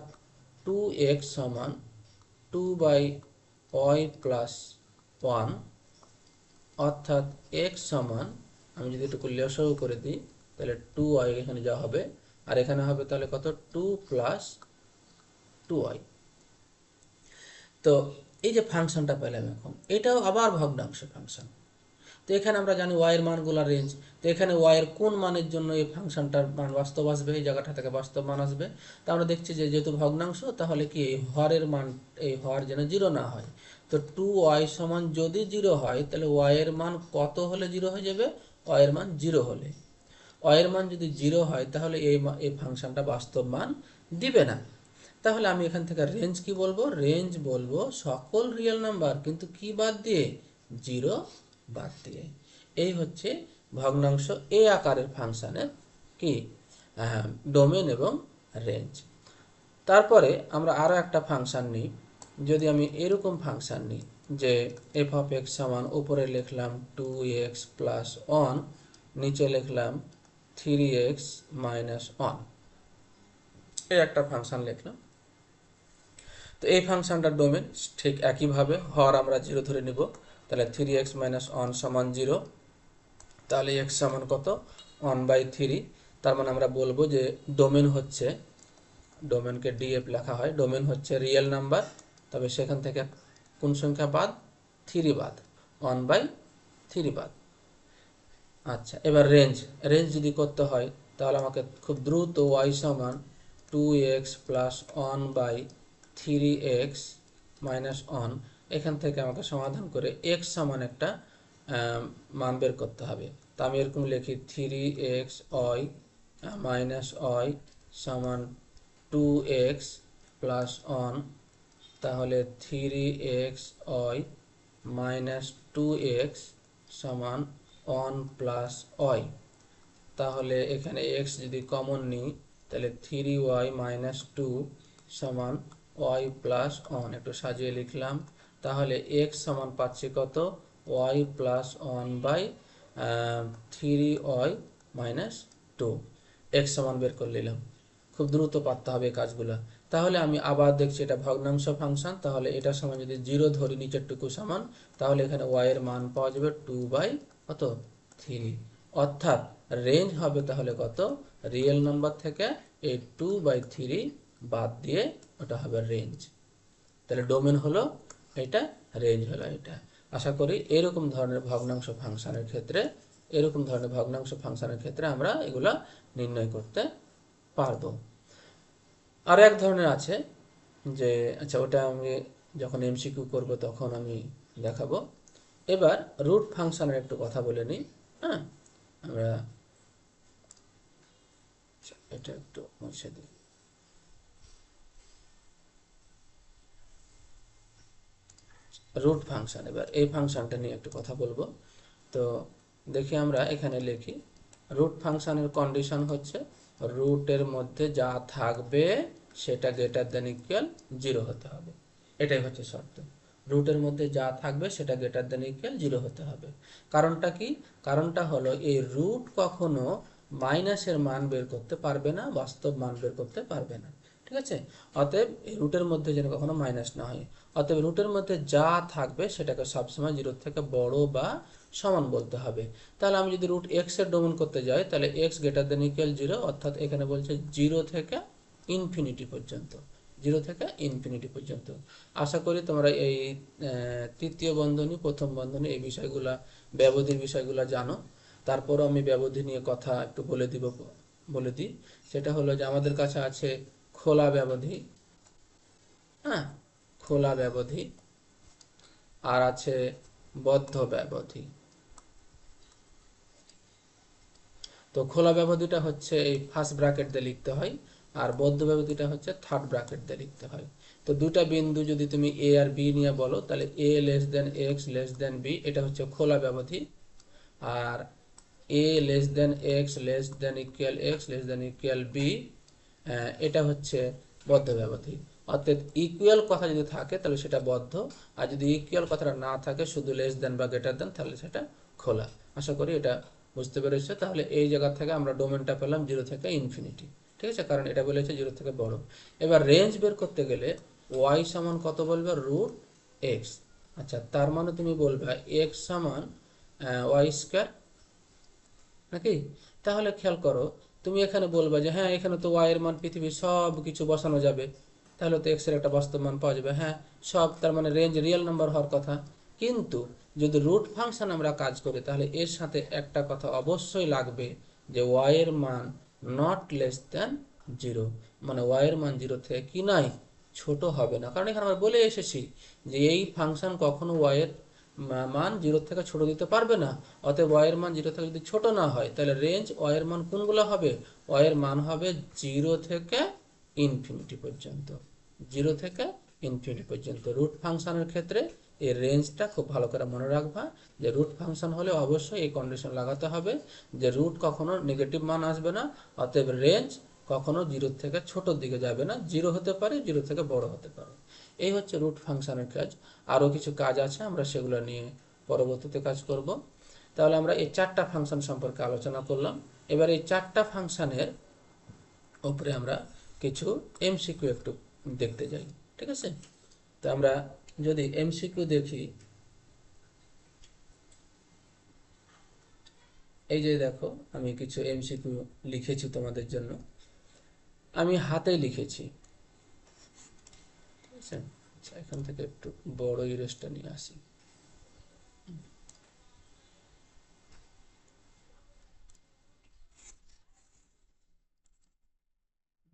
2x সমান 2/y প্লাস 1, অর্থাৎ x সমান, আমি যদি একটু লসাগু করে দিই তাহলে 2y এখানে যা হবে, আর এখানে হবে তাহলে কত, 2 প্লাস 2y। তো এই যে ফাংশনটা পেলাম এখন, এটাও আবার ভগ্নাংশ ফাংশন। তো এখানে আমরা জানি y এর মানগুলো রেঞ্জ, তো এখানে y এর কোন মানের জন্য এই ফাংশনটার মান বাস্তব আসবে, এই জায়গাটা থেকে বাস্তব মান আসবে। তা আমরা দেখছি যে যেহেতু ভগ্নাংশ, তাহলে কি এই হরের মান, এই হর যেন 0 না হয়। তো 2y সমান যদি 0 হয় তাহলে y এর মান কত হলে 0 হয়ে যাবে? y এর মান 0 হলে। y এর মান যদি 0 হয় তাহলে এই ফাংশনটা বাস্তব মান দিবে না। তাহলে আমি এখান থেকে রেঞ্জ কি বলবো? রেঞ্জ বলবো সকল রিয়েল নাম্বার, কিন্তু কি বাদ দিয়ে? 0 বাদ দিয়ে। এই হচ্ছে ভগ্নাংশ এ আকারের ফাংশনের কি ডোমেন এবং রেঞ্জ। তারপরে আমরা আরো একটা ফাংশন নিই। যদি আমি এরকম ফাংশন নিই যে f অফ x সমান, উপরে লিখলাম 2x প্লাস 1, নিচে লিখলাম 3x মাইনাস 1, এই একটা ফাংশন লিখলাম। তো এই ফাংশনটার ডোমেন ঠিক একইভাবে, হর আমরা 0 ধরে নিব, তাহলে 3x মাইনাস 1 সমান 0, তাহলে x সমান কত? 1/3। তার মানে আমরা বলবো যে ডোমেন হচ্ছে, ডোমেনকে df লেখা হয়, ডোমেন হচ্ছে রিয়েল নাম্বার, তবে সেখান থেকে কোন সংখ্যা বাদ? 3 বাদ, 1/3 বাদ। আচ্ছা, এবার রেঞ্জ যদি করতে হয় তাহলে আমাকে খুব দ্রুত y সমান 2x প্লাস 1/3x মাইনাস 1, এখান থেকে আমাকে সমাধান করে x সমান একটা মান বের করতে হবে। তা আমি এরকম লিখি 3xy মাইনাস y সমান 2x প্লাস 1, তাহলে 3xy মাইনাস 2x সমান 1 প্লাস y। তাহলে এখানে x যদি কমন নিই তাহলে 3y মাইনাস 2 সমান y প্লাস 1, একটু সাজিয়ে লিখলাম। তাহলে x সমান পাচ্ছি কত? y plus 1/3y minus 2, x সমান বের করে নিলাম। খুব দ্রুত পারতে হবে কাজগুলো। তাহলে আমি আবার দেখছি এটা ভগ্নাংশ ফাংশন, তাহলে এটা সমান যদি 0 ধরি নিচেরটুকু সমান, তাহলে এখানে y এর মান পাওয়া যাবে 2/3, অর্থাৎ রেঞ্জ হবে তাহলে কত? রিয়েল নাম্বার থেকে এই 2/3 বাদ দিয়ে ওটা হবে রেঞ্জ। তাহলে ডোমেন হলো এটা, রেঞ্জ হলো এটা। আশা করি এরকম ধরনের ভগ্নাংশ ফাংশনের ক্ষেত্রে আমরা এগুলা নির্ণয় করতে পারবো। আর এক ধরনের আছে যে, আচ্ছা ওটা আমি যখন এমসিকিউ করব তখন আমি দেখাবো। এবার রুট ফাংশনের একটু কথা বলে নিই। হ্যাঁ, আমরা এটা একটু মুছে দিই। রুট ফাংশন, এবার এই ফাংশনটা নিয়ে একটু কথা বলবো। তো দেখি আমরা এখানে লিখি, রুট ফাংশনের কন্ডিশন হচ্ছে রুটের মধ্যে যা থাকবে সেটা গ্রেটার দেন ইকুয়াল 0 হতে হবে। এটাই হচ্ছে শর্ত, রুটের মধ্যে যা থাকবে সেটা গ্রেটার দেন ইকুয়াল 0 হতে হবে। কারণটা কি? কারণটা হলো এই রুট কখনো মাইনাসের মান বের করতে পারবে না, বাস্তব মান বের করতে পারবে না, ঠিক আছে? অতএব এই রুটের মধ্যে যেন কখনো মাইনাস না হয়। অতএব রুটের মধ্যে যা থাকবে সেটাকে সবসময় 0 থেকে বড় বা সমান বলতে হবে। তাহলে আমি যদি রুট x এর ডোমেন করতে যাই তাহলে x গ্রেটার দেন ইকুয়াল 0, অর্থাৎ এখানে বলছে 0 থেকে ইনফিনিটি পর্যন্ত, 0 থেকে ইনফিনিটি পর্যন্ত। আশা করি তোমরা এই তৃতীয় বন্ধনী, প্রথম বন্ধনী এই বিষয়গুলা, ব্যবধির বিষয়গুলা জানো। তারপরও আমি ব্যবধি নিয়ে কথা একটু বলে দিই। সেটা হলো যে আমাদের কাছে আছে খোলা ব্যবধি, হ্যাঁ, খোলা ব্যবধি, আর আছে বদ্ধ ব্যবধি। তো খোলা ব্যবধিটা হচ্ছে এই ফার্স্ট ব্র্যাকেট দিয়ে লিখতে হয়, আর বদ্ধ ব্যবধিটা হচ্ছে থার্ড ব্র্যাকেট দিয়ে লিখতে হয়। তো দুটা বিন্দু যদি তুমি এ আর বি নিয়ে বলো, তাহলে A less than X less than B, এটা হচ্ছে খোলা ব্যবধি। আর A less than X less than equal X less than equal B, এটা হচ্ছে বদ্ধ ব্যবধি। অর্থাৎ ইকুয়াল কথা যদি থাকে তাহলে সেটা বদ্ধ, আর যদি ইকুয়াল কথাটা না থাকে, শুধু লেস দেন বা গ্রেটার দেন, তাহলে সেটা খোলা। আশা করি এটা বুঝতে পেরেছো। তাহলে এই জায়গা থেকে আমরা ডোমেনটা পেলাম 0 থেকে ইনফিনিটি, ঠিক আছে, কারণ এটা বলেছে 0 থেকে বড়। এবার রেঞ্জ বের করতে গেলে ওয়াই সমান কত বলবে, রুট এক্স। আচ্ছা, তার মানে তুমি বলবে এক্স সমান ওয়াই স্কোয়ার, নাকি? তাহলে খেয়াল করো, তুমি এখানে বলবে যে হ্যাঁ, এখানে তো ওয়াই এর মান পৃথিবীর সব কিছু বসানো যাবে, তাহলে তো এক্স এর একটা বাস্তব মান পাওয়া যাবে। হ্যাঁ, সব, তার মানে রেঞ্জ রিয়েল নাম্বার হওয়ার কথা। কিন্তু যদি রুট ফাংশন আমরা কাজ করি, তাহলে এর সাথে একটা কথা অবশ্যই লাগবে, যে ওয়াই এর মান নট লেস দ্যান 0, মানে ওয়াই এর মান 0 থেকে কি নাই, ছোট হবে না। কারণ এখানে আমরা বলে এসেছি যে এই ফাংশন কখনো ওয়াই এর মান 0 থেকে ছোট দিতে পারবে না। অতএব ওয়াই এর মান 0 থেকে যদি ছোট না হয়, তাহলে রেঞ্জ ওয়াই এর মান কোনগুলো হবে, ওয়াই এর মান হবে 0 থেকে ইনফিনিটি পর্যন্ত, 0 থেকে ইনফিনিটি পর্যন্ত। রুট ফাংশনের ক্ষেত্রে এই রেঞ্জটা খুব ভালো করে মনে রাখবা, যে রুট ফাংশন হলে অবশ্যই এই কন্ডিশন লাগাতে হবে যে রুট কখনো নেগেটিভ মান আসবে না, অতএব রেঞ্জ কখনো 0 থেকে ছোটোর দিকে যাবে না, 0 হতে পারে, 0 থেকে বড় হতে পারে। এই হচ্ছে রুট ফাংশনের কাজ। আরও কিছু কাজ আছে, আমরা সেগুলো নিয়ে পরবর্তীতে কাজ করব। তাহলে আমরা এই 4টা ফাংশন সম্পর্কে আলোচনা করলাম। এবার এই 4টা ফাংশনের উপরে আমরা কিছু এমসিকিউ একটু দেখতে যাই, ঠিক আছে? তো আমরা যদি এমসিকিউ দেখি, এই যে দেখো, আমি কিছু এমসিকিউ লিখেছি তোমাদের জন্য, আমি হাতে লিখেছি, ঠিক আছে? আচ্ছা, এখান থেকে একটু বড় ইরেজটা নিয়ে আসি।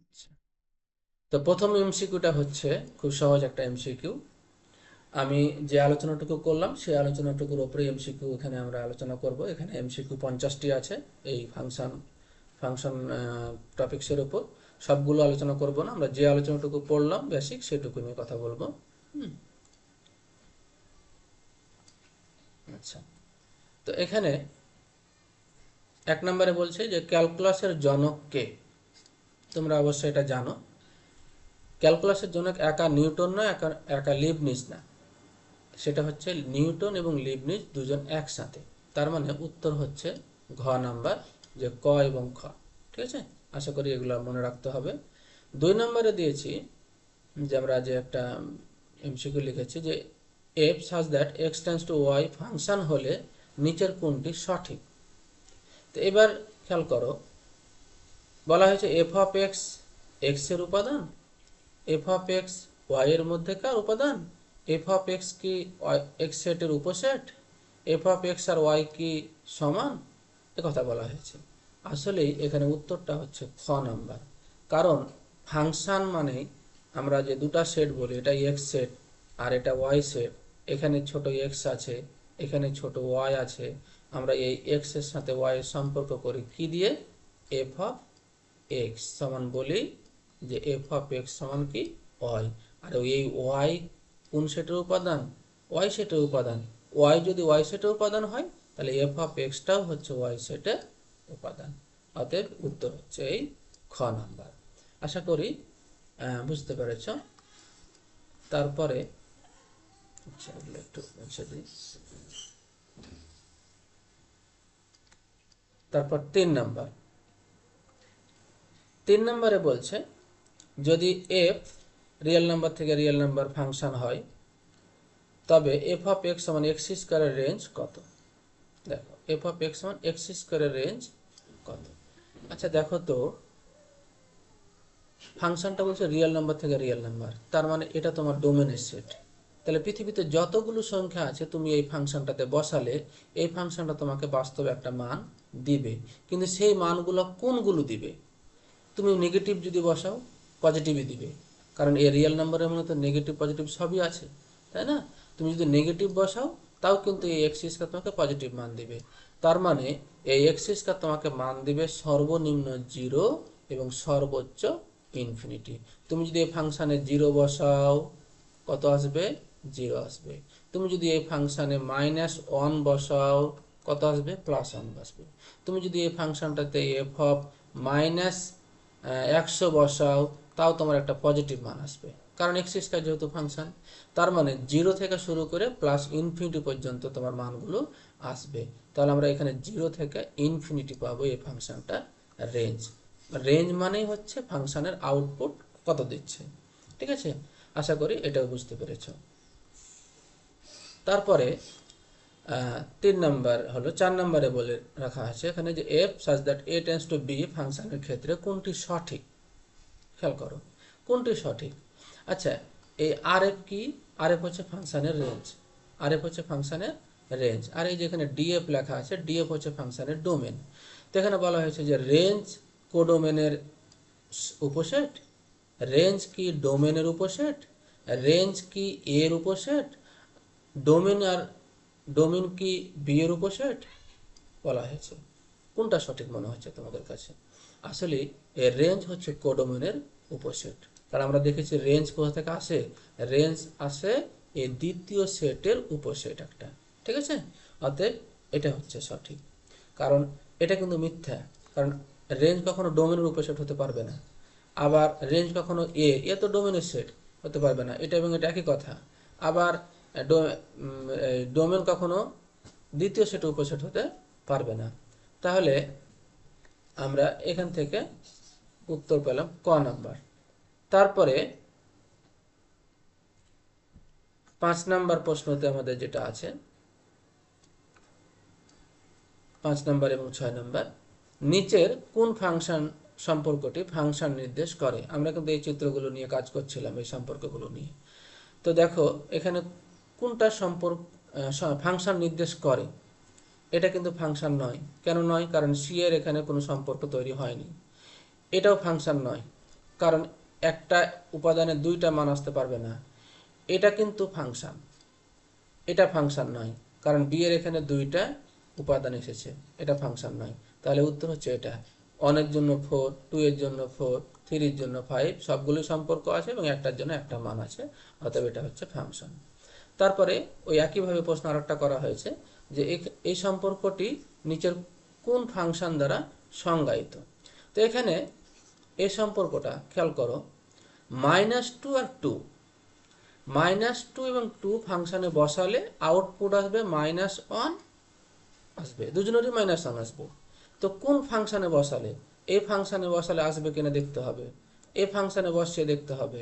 আচ্ছা, তো প্রথম এমসিকিউটা হচ্ছে খুব সহজ একটা এমসিকিউ। আমি যে আলোচনাটুকু করলাম সেই আলোচনাটুকুর উপরে এমসিকিউ এখানে আমরা আলোচনা করব। এখানে এমসিকিউ 50টি আছে এই ফাংশন টপিক্সের উপর। সবগুলো আলোচনা করব না, আমরা যে আলোচনাটুকু পড়লাম বেসিক, সেটুকু নিয়ে কথা বলবো। আচ্ছা, তো এখানে 1 নম্বরে বলছে যে ক্যালকুলাসের জনক কে? তোমরা অবশ্যই এটা জানো, ক্যালকুলাসের জনক একা নিউটন না, একা লিবনিজ না, সেটা হচ্ছে নিউটন এবং লিবনিজ দুজন একসাথে। তার মানে উত্তর হচ্ছে ঘ নাম্বার, যে ক এবং খ, ঠিক আছে? আশা করি এগুলো মনে রাখতে হবে। 2 নম্বরে দিয়েছি যে আমরা যে একটা এমসিকিউ লিখেছি, যে F such that X tends to Y function হলে নিচের কোনটি সঠিক? তো এবার খেয়াল করো, বলা হয়েছে এফ অফ এক্স এক্স এর উপাদান, এফ অফ এক্স ওয়াই এর মধ্যেকার উপাদান, এফ অফ এক্স কি এক্স সেটের উপসেট, এফ অফ এক্স আর ওয়াই কি সমান, কথা বলা হয়েছে। আসলেই এখানে উত্তরটা হচ্ছে খ নাম্বার। কারণ ফাংশন মানে আমরা যে দুটা সেট বলি, এটা এক্স সেট আর এটা ওয়াই সেট, এখানে ছোট এক্স আছে, এখানে ছোট ওয়াই আছে, আমরা এই এক্স এর সাথে ওয়াই এর সম্পর্ক করি কি দিয়ে, এফ অফ এক্স সমান বলি যে এফ অফ এক্স সমান কি ওয়াই। আর এই ওয়াই কোন সেটের উপাদান, ওয়াই সেটের উপাদান। ওয়াই যদি ওয়াই সেটের উপাদান হয়, তাহলে এফ অফ এক্সটাও হচ্ছে ওয়াই সেটের উপাদান। অতএব উত্তর হচ্ছে এই খ নাম্বার। আশা করি বুঝতে পেরেছ। তারপরে একটু মুছে দিই। তারপর 3 নাম্বার, 3 নম্বরে বলছে যদি এফ রিয়েল নাম্বার থেকে রিয়েল নাম্বার ফাংশন হয়, তবে এফ অফ এক্স সমান এক্স স্কোয়ারের রেঞ্জ কত? দেখো, এফ অফ এক্স সমান এক্স স্কোয়ারের রেঞ্জ কত? আচ্ছা দেখো তো, ফাংশনটা বলছে রিয়েল নাম্বার থেকে রিয়েল নাম্বার, তার মানে এটা তোমার ডোমেনের সেট। তাহলে পৃথিবীতে যতগুলো সংখ্যা আছে তুমি এই ফাংশনটাতে বসালে এই ফাংশনটা তোমাকে বাস্তবে একটা মান দিবে, কিন্তু সেই মানগুলো কোনগুলো দিবে? তুমি নেগেটিভ যদি বসাও পজিটিভই দিবে, কারণ এই রিয়েল নাম্বারের মধ্যে তো নেগেটিভ পজিটিভ সবই আছে, তাই না? তুমি যদি নেগেটিভ বসাও তাও কিন্তু এই এক্স স্কয়ার তোমাকে পজিটিভ মান দিবে। তার মানে এই এক্স স্কয়ার তোমাকে মান দিবে সর্বনিম্ন 0 এবং সর্বোচ্চ ইনফিনিটি। তুমি যদি এই ফাংশানে 0 বসাও কত আসবে? 0 আসবে। তুমি যদি এই ফাংশানে -1 বসাও কত আসবে? +1 আসবে। তুমি যদি এই ফাংশনটাতে এফ অফ -100 বসাও তাও তোমার একটা পজিটিভ মান আসবে, কারণ এক্স স্কয়ার যেহেতু ফাংশন। তার মানে 0 থেকে শুরু করে প্লাস ইনফিনিটি পর্যন্ত তোমার মানগুলো আসবে। তাহলে আমরা এখানে 0 থেকে ইনফিনিটি পাবো এই ফাংশনটা রেঞ্জ। রেঞ্জ মানেই হচ্ছে ফাংশনের আউটপুট কত দিচ্ছে। ঠিক আছে, আশা করি এটাও বুঝতে পেরেছ। তারপরে 3 নাম্বার হলো 4 নম্বরে বলে রাখা আছে এখানে যে F such that A tends to be ফাংশনের ক্ষেত্রে কোনটি সঠিক? খেয়াল করো কোনটি সঠিক। আচ্ছা, এই আর এফ কি? আর এফ হচ্ছে ফাংশনের রেঞ্জ, আর এফ হচ্ছে ফাংশনের রেঞ্জ। আর এই যেখানে ডিএফ লেখা আছে, ডিএফ হচ্ছে ফাংশনের ডোমেন। তো এখানে বলা হয়েছে যে রেঞ্জ কোডোমেনের উপসেট, রেঞ্জ কি ডোমেনের উপসেট, রেঞ্জ কি এর উপসেট, ডোমেন কি বি এর উপসেট বলা হয়েছে। কোনটা সঠিক মনে হচ্ছে তোমাদের কাছে? আসলে এর রেঞ্জ হচ্ছে কোডোমেনের উপসেট, কারণ আমরা দেখেছি রেঞ্জ কোথা থেকে আসে? রেঞ্জ আসে এই দ্বিতীয় সেটের উপসেট একটা। ঠিক আছে, অতএব এটা হচ্ছে সঠিক। কারণ এটা কিন্তু মিথ্যা, কারণ রেঞ্জ কখনো ডোমেনের উপসেট হতে পারবে না। আবার রেঞ্জ কখনো এ তো ডোমেনের সেট হতে পারবে না, এটা এবং এটা একই কথা। আবার ডোমেন কখনো দ্বিতীয় সেটের উপসেট হতে পারবে না। তাহলে আমরা এখান থেকে উত্তর পেলাম ক নাম্বার। তারপরে 5 নাম্বার প্রশ্নতে আমাদের যেটা আছে 5 নাম্বার এবং 6 নাম্বার, নিচের কোন ফাংশন সম্পর্কটি ফাংশন নির্দেশ করে? আমরা কিন্তু এই চিত্রগুলো নিয়ে কাজ করছিলাম, এই সম্পর্কগুলো নিয়ে। তো দেখো এখানে কোনটা সম্পর্ক ফাংশন নির্দেশ করে? এটা কিন্তু ফাংশন নয়। কেন নয়? কারণ সি এর এখানে কোনো সম্পর্ক তৈরি হয়নি। এটাও ফাংশন নয়, কারণ একটা উপাদানে দুইটা মান আসতে পারবে না। এটা কিন্তু ফাংশন, এটা ফাংশন নয়, কারণ বি এর এখানে দুইটা উপাদান এসেছে, এটা ফাংশন নয়। তাহলে উত্তর হচ্ছে এটা। 1 এর জন্য 4, 2 এর জন্য 4, 3 এর জন্য 5, সবগুলো সম্পর্ক আছে এবং একটার জন্য একটা মান আছে, অতএব এটা হচ্ছে ফাংশন। তারপরে ওই একইভাবে প্রশ্ন আরেকটা করা হয়েছে যে এই সম্পর্কটি নিচের কোন ফাংশন দ্বারা সংজ্ঞায়িত? তো এখানে এই সম্পর্কটা খেয়াল করো, -2 আর 2, -2 এবং 2 ফাংশনে বসালে আউটপুট আসবে -1 আসবে, দুজনেরই -1 আসবে। তো কোন ফাংশনে বসালে? এই ফাংশনে বসালে আসবে কিনা দেখতে হবে, এই ফাংশনে বসিয়ে দেখতে হবে,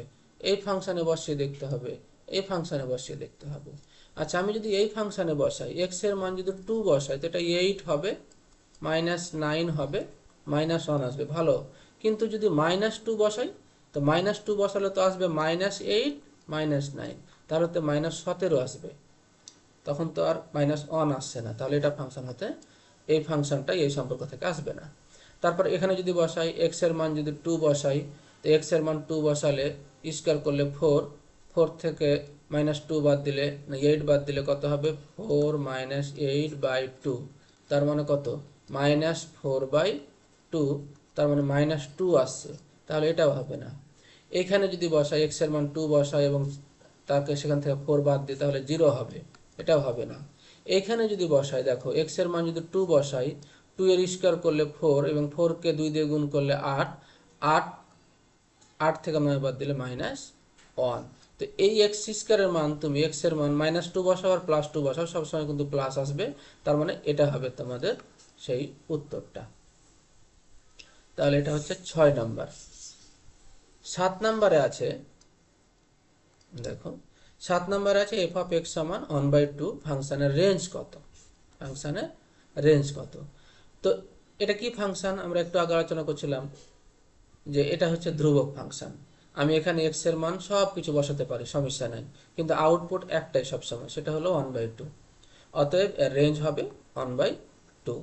এই ফাংশনে বসিয়ে দেখতে হবে, এই ফাংশনে বসিয়ে দেখতে হবে। আচ্ছা, আমি যদি এই ফাংশনে বসাই, x এর মান যদি 2 বসাই তো এটা 8 হবে, -9 হবে, -1 আসবে, ভালো। কিন্তু যদি -2 বসাই, তো -2 বসালে তো আসবে -8 -9, তাহলে তো -17 আসবে, তখন তো আর -1 আসছে না, তাহলে এটা ফাংশন হতে, এই ফাংশনটা এই সম্পর্ক থেকে আসবে না। তারপর এখানে যদি বসাই, x এর মান যদি 2 বসাই, তো x এর মান 2 বসালে স্কয়ার করলে 4, 4 থেকে -2 বাদ দিলে 8 বাদ দিলে কত হবে? 4 - 8/2, তার মানে কত? -4/2, তার মানে -2 আসছে, তাহলে এটাও হবে না। এখানে যদি বসাই, x এর মান 2 বসাই এবং তাকে সেখান থেকে 4 বাদ দিই, তাহলে 0 হবে, এটাও হবে না। এখানে যদি বসাই, দেখো x এর মান যদি 2 বসাই, 2 এর স্কয়ার করলে 4 এবং 4 কে 2 দিয়ে গুণ করলে 8, 8 থেকে 9 বাদ দিলে -1। তো এই x স্কয়ারের মান, তুমি x এর মান -2 বসাও আর +2 বসাও, সবসময় কিন্তু প্লাস আসবে, তার মানে এটা হবে তোমাদের সেই উত্তরটা। তাহলে এটা হচ্ছে 6 নাম্বার। 7 নাম্বারে আছে, দেখো 7 নাম্বারে আছে f অফ x সমান 1/2 ফাংশনের রেঞ্জ কত? ফাংশনের রেঞ্জ কত? তো এটা কি ফাংশন? আমরা একটু আগে আলোচনা করছিলাম, যে এটা হচ্ছে ধ্রুবক ফাংশন, আমি এখানে এক্স এর মান সব কিছু বসাতে পারি, সমস্যা নাই, কিন্তু আউটপুট একটাই সবসময়, সেটা হলো 1/2। অতএব এর রেঞ্জ হবে 1/2,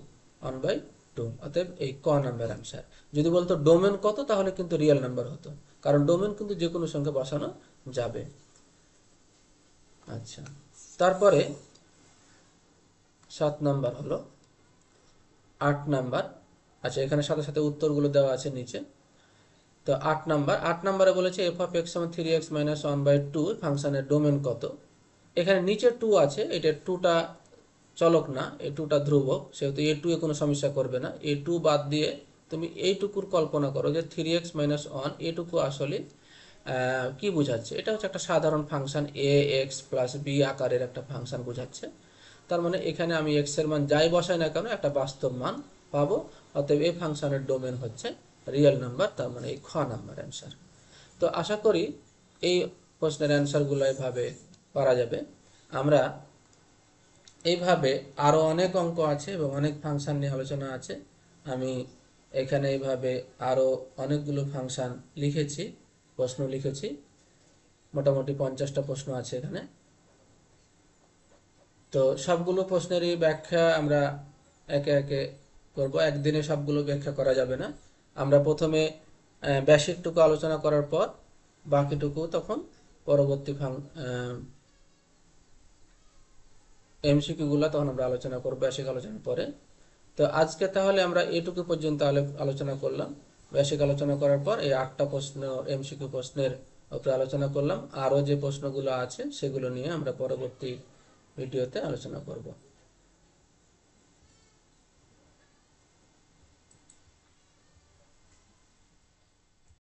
1/2। অতএব এই ক নাম্বার আনসার। যদি বলতো ডোমেন কত, তাহলে কিন্তু রিয়েল নাম্বার হতো, কারণ ডোমেন কিন্তু যে কোনো সংখ্যা বসানো যাবে। আচ্ছা, তারপরে 7 নাম্বার হলো 8 নাম্বার। আচ্ছা, এখানে সাথে সাথে উত্তরগুলো দেওয়া আছে নিচে। তো 8 নাম্বারে বলেছে এফ অফ এক্স সমান 3x - 1/2 ফাংশনের ডোমেন কত। এখানে নিচে 2 আছে, এটা 2টা চলক না, এই 2টা ধ্রুবক, সেহেতু এই 2 এ কোনো সমস্যা করবে না। এই 2 বাদ দিয়ে তুমি এইটুকুর কল্পনা করো যে 3x - 1, এটুকু আসলে কি বোঝাচ্ছে? এটা হচ্ছে একটা সাধারণ ফাংশন, এ এক্স প্লাস বি আকারের একটা ফাংশন বোঝাচ্ছে। তার মানে এখানে আমি এক্স এর মান যাই বসাই না কেন একটা বাস্তব মান পাবো। অতএব এই ফাংশনের ডোমেন হচ্ছে রিয়েল নাম্বার, তার মানে এই খ নাম্বার অ্যান্সার। তো আশা করি এই প্রশ্নের অ্যান্সারগুলো এভাবে করা যাবে। আমরা এইভাবে আরও অনেক অঙ্ক আছে এবং অনেক ফাংশন নিয়ে আলোচনা আছে। আমি এখানে এইভাবে আরও অনেকগুলো ফাংশন লিখেছি, প্রশ্ন লিখেছি, মোটামুটি 50টা প্রশ্ন আছে এখানে। তো সবগুলো প্রশ্নেরই ব্যাখ্যা আমরা একে একে করব, একদিনে সবগুলো ব্যাখ্যা করা যাবে না। আমরা প্রথমে বেসিকটুকু আলোচনা করার পর বাকিটুকু তখন পরবর্তী এমসিকিউগুলো তখন আমরা আলোচনা করব বেসিক আলোচনার পরে। তো আজকে তাহলে আমরা এটুকু পর্যন্ত আলোচনা করলাম। বেসিক আলোচনা করার পর এই 8টা প্রশ্ন এমসিকিউ প্রশ্নের উপরে আলোচনা করলাম। আরও যে প্রশ্নগুলো আছে সেগুলো নিয়ে আমরা পরবর্তী ভিডিওতে আলোচনা করব।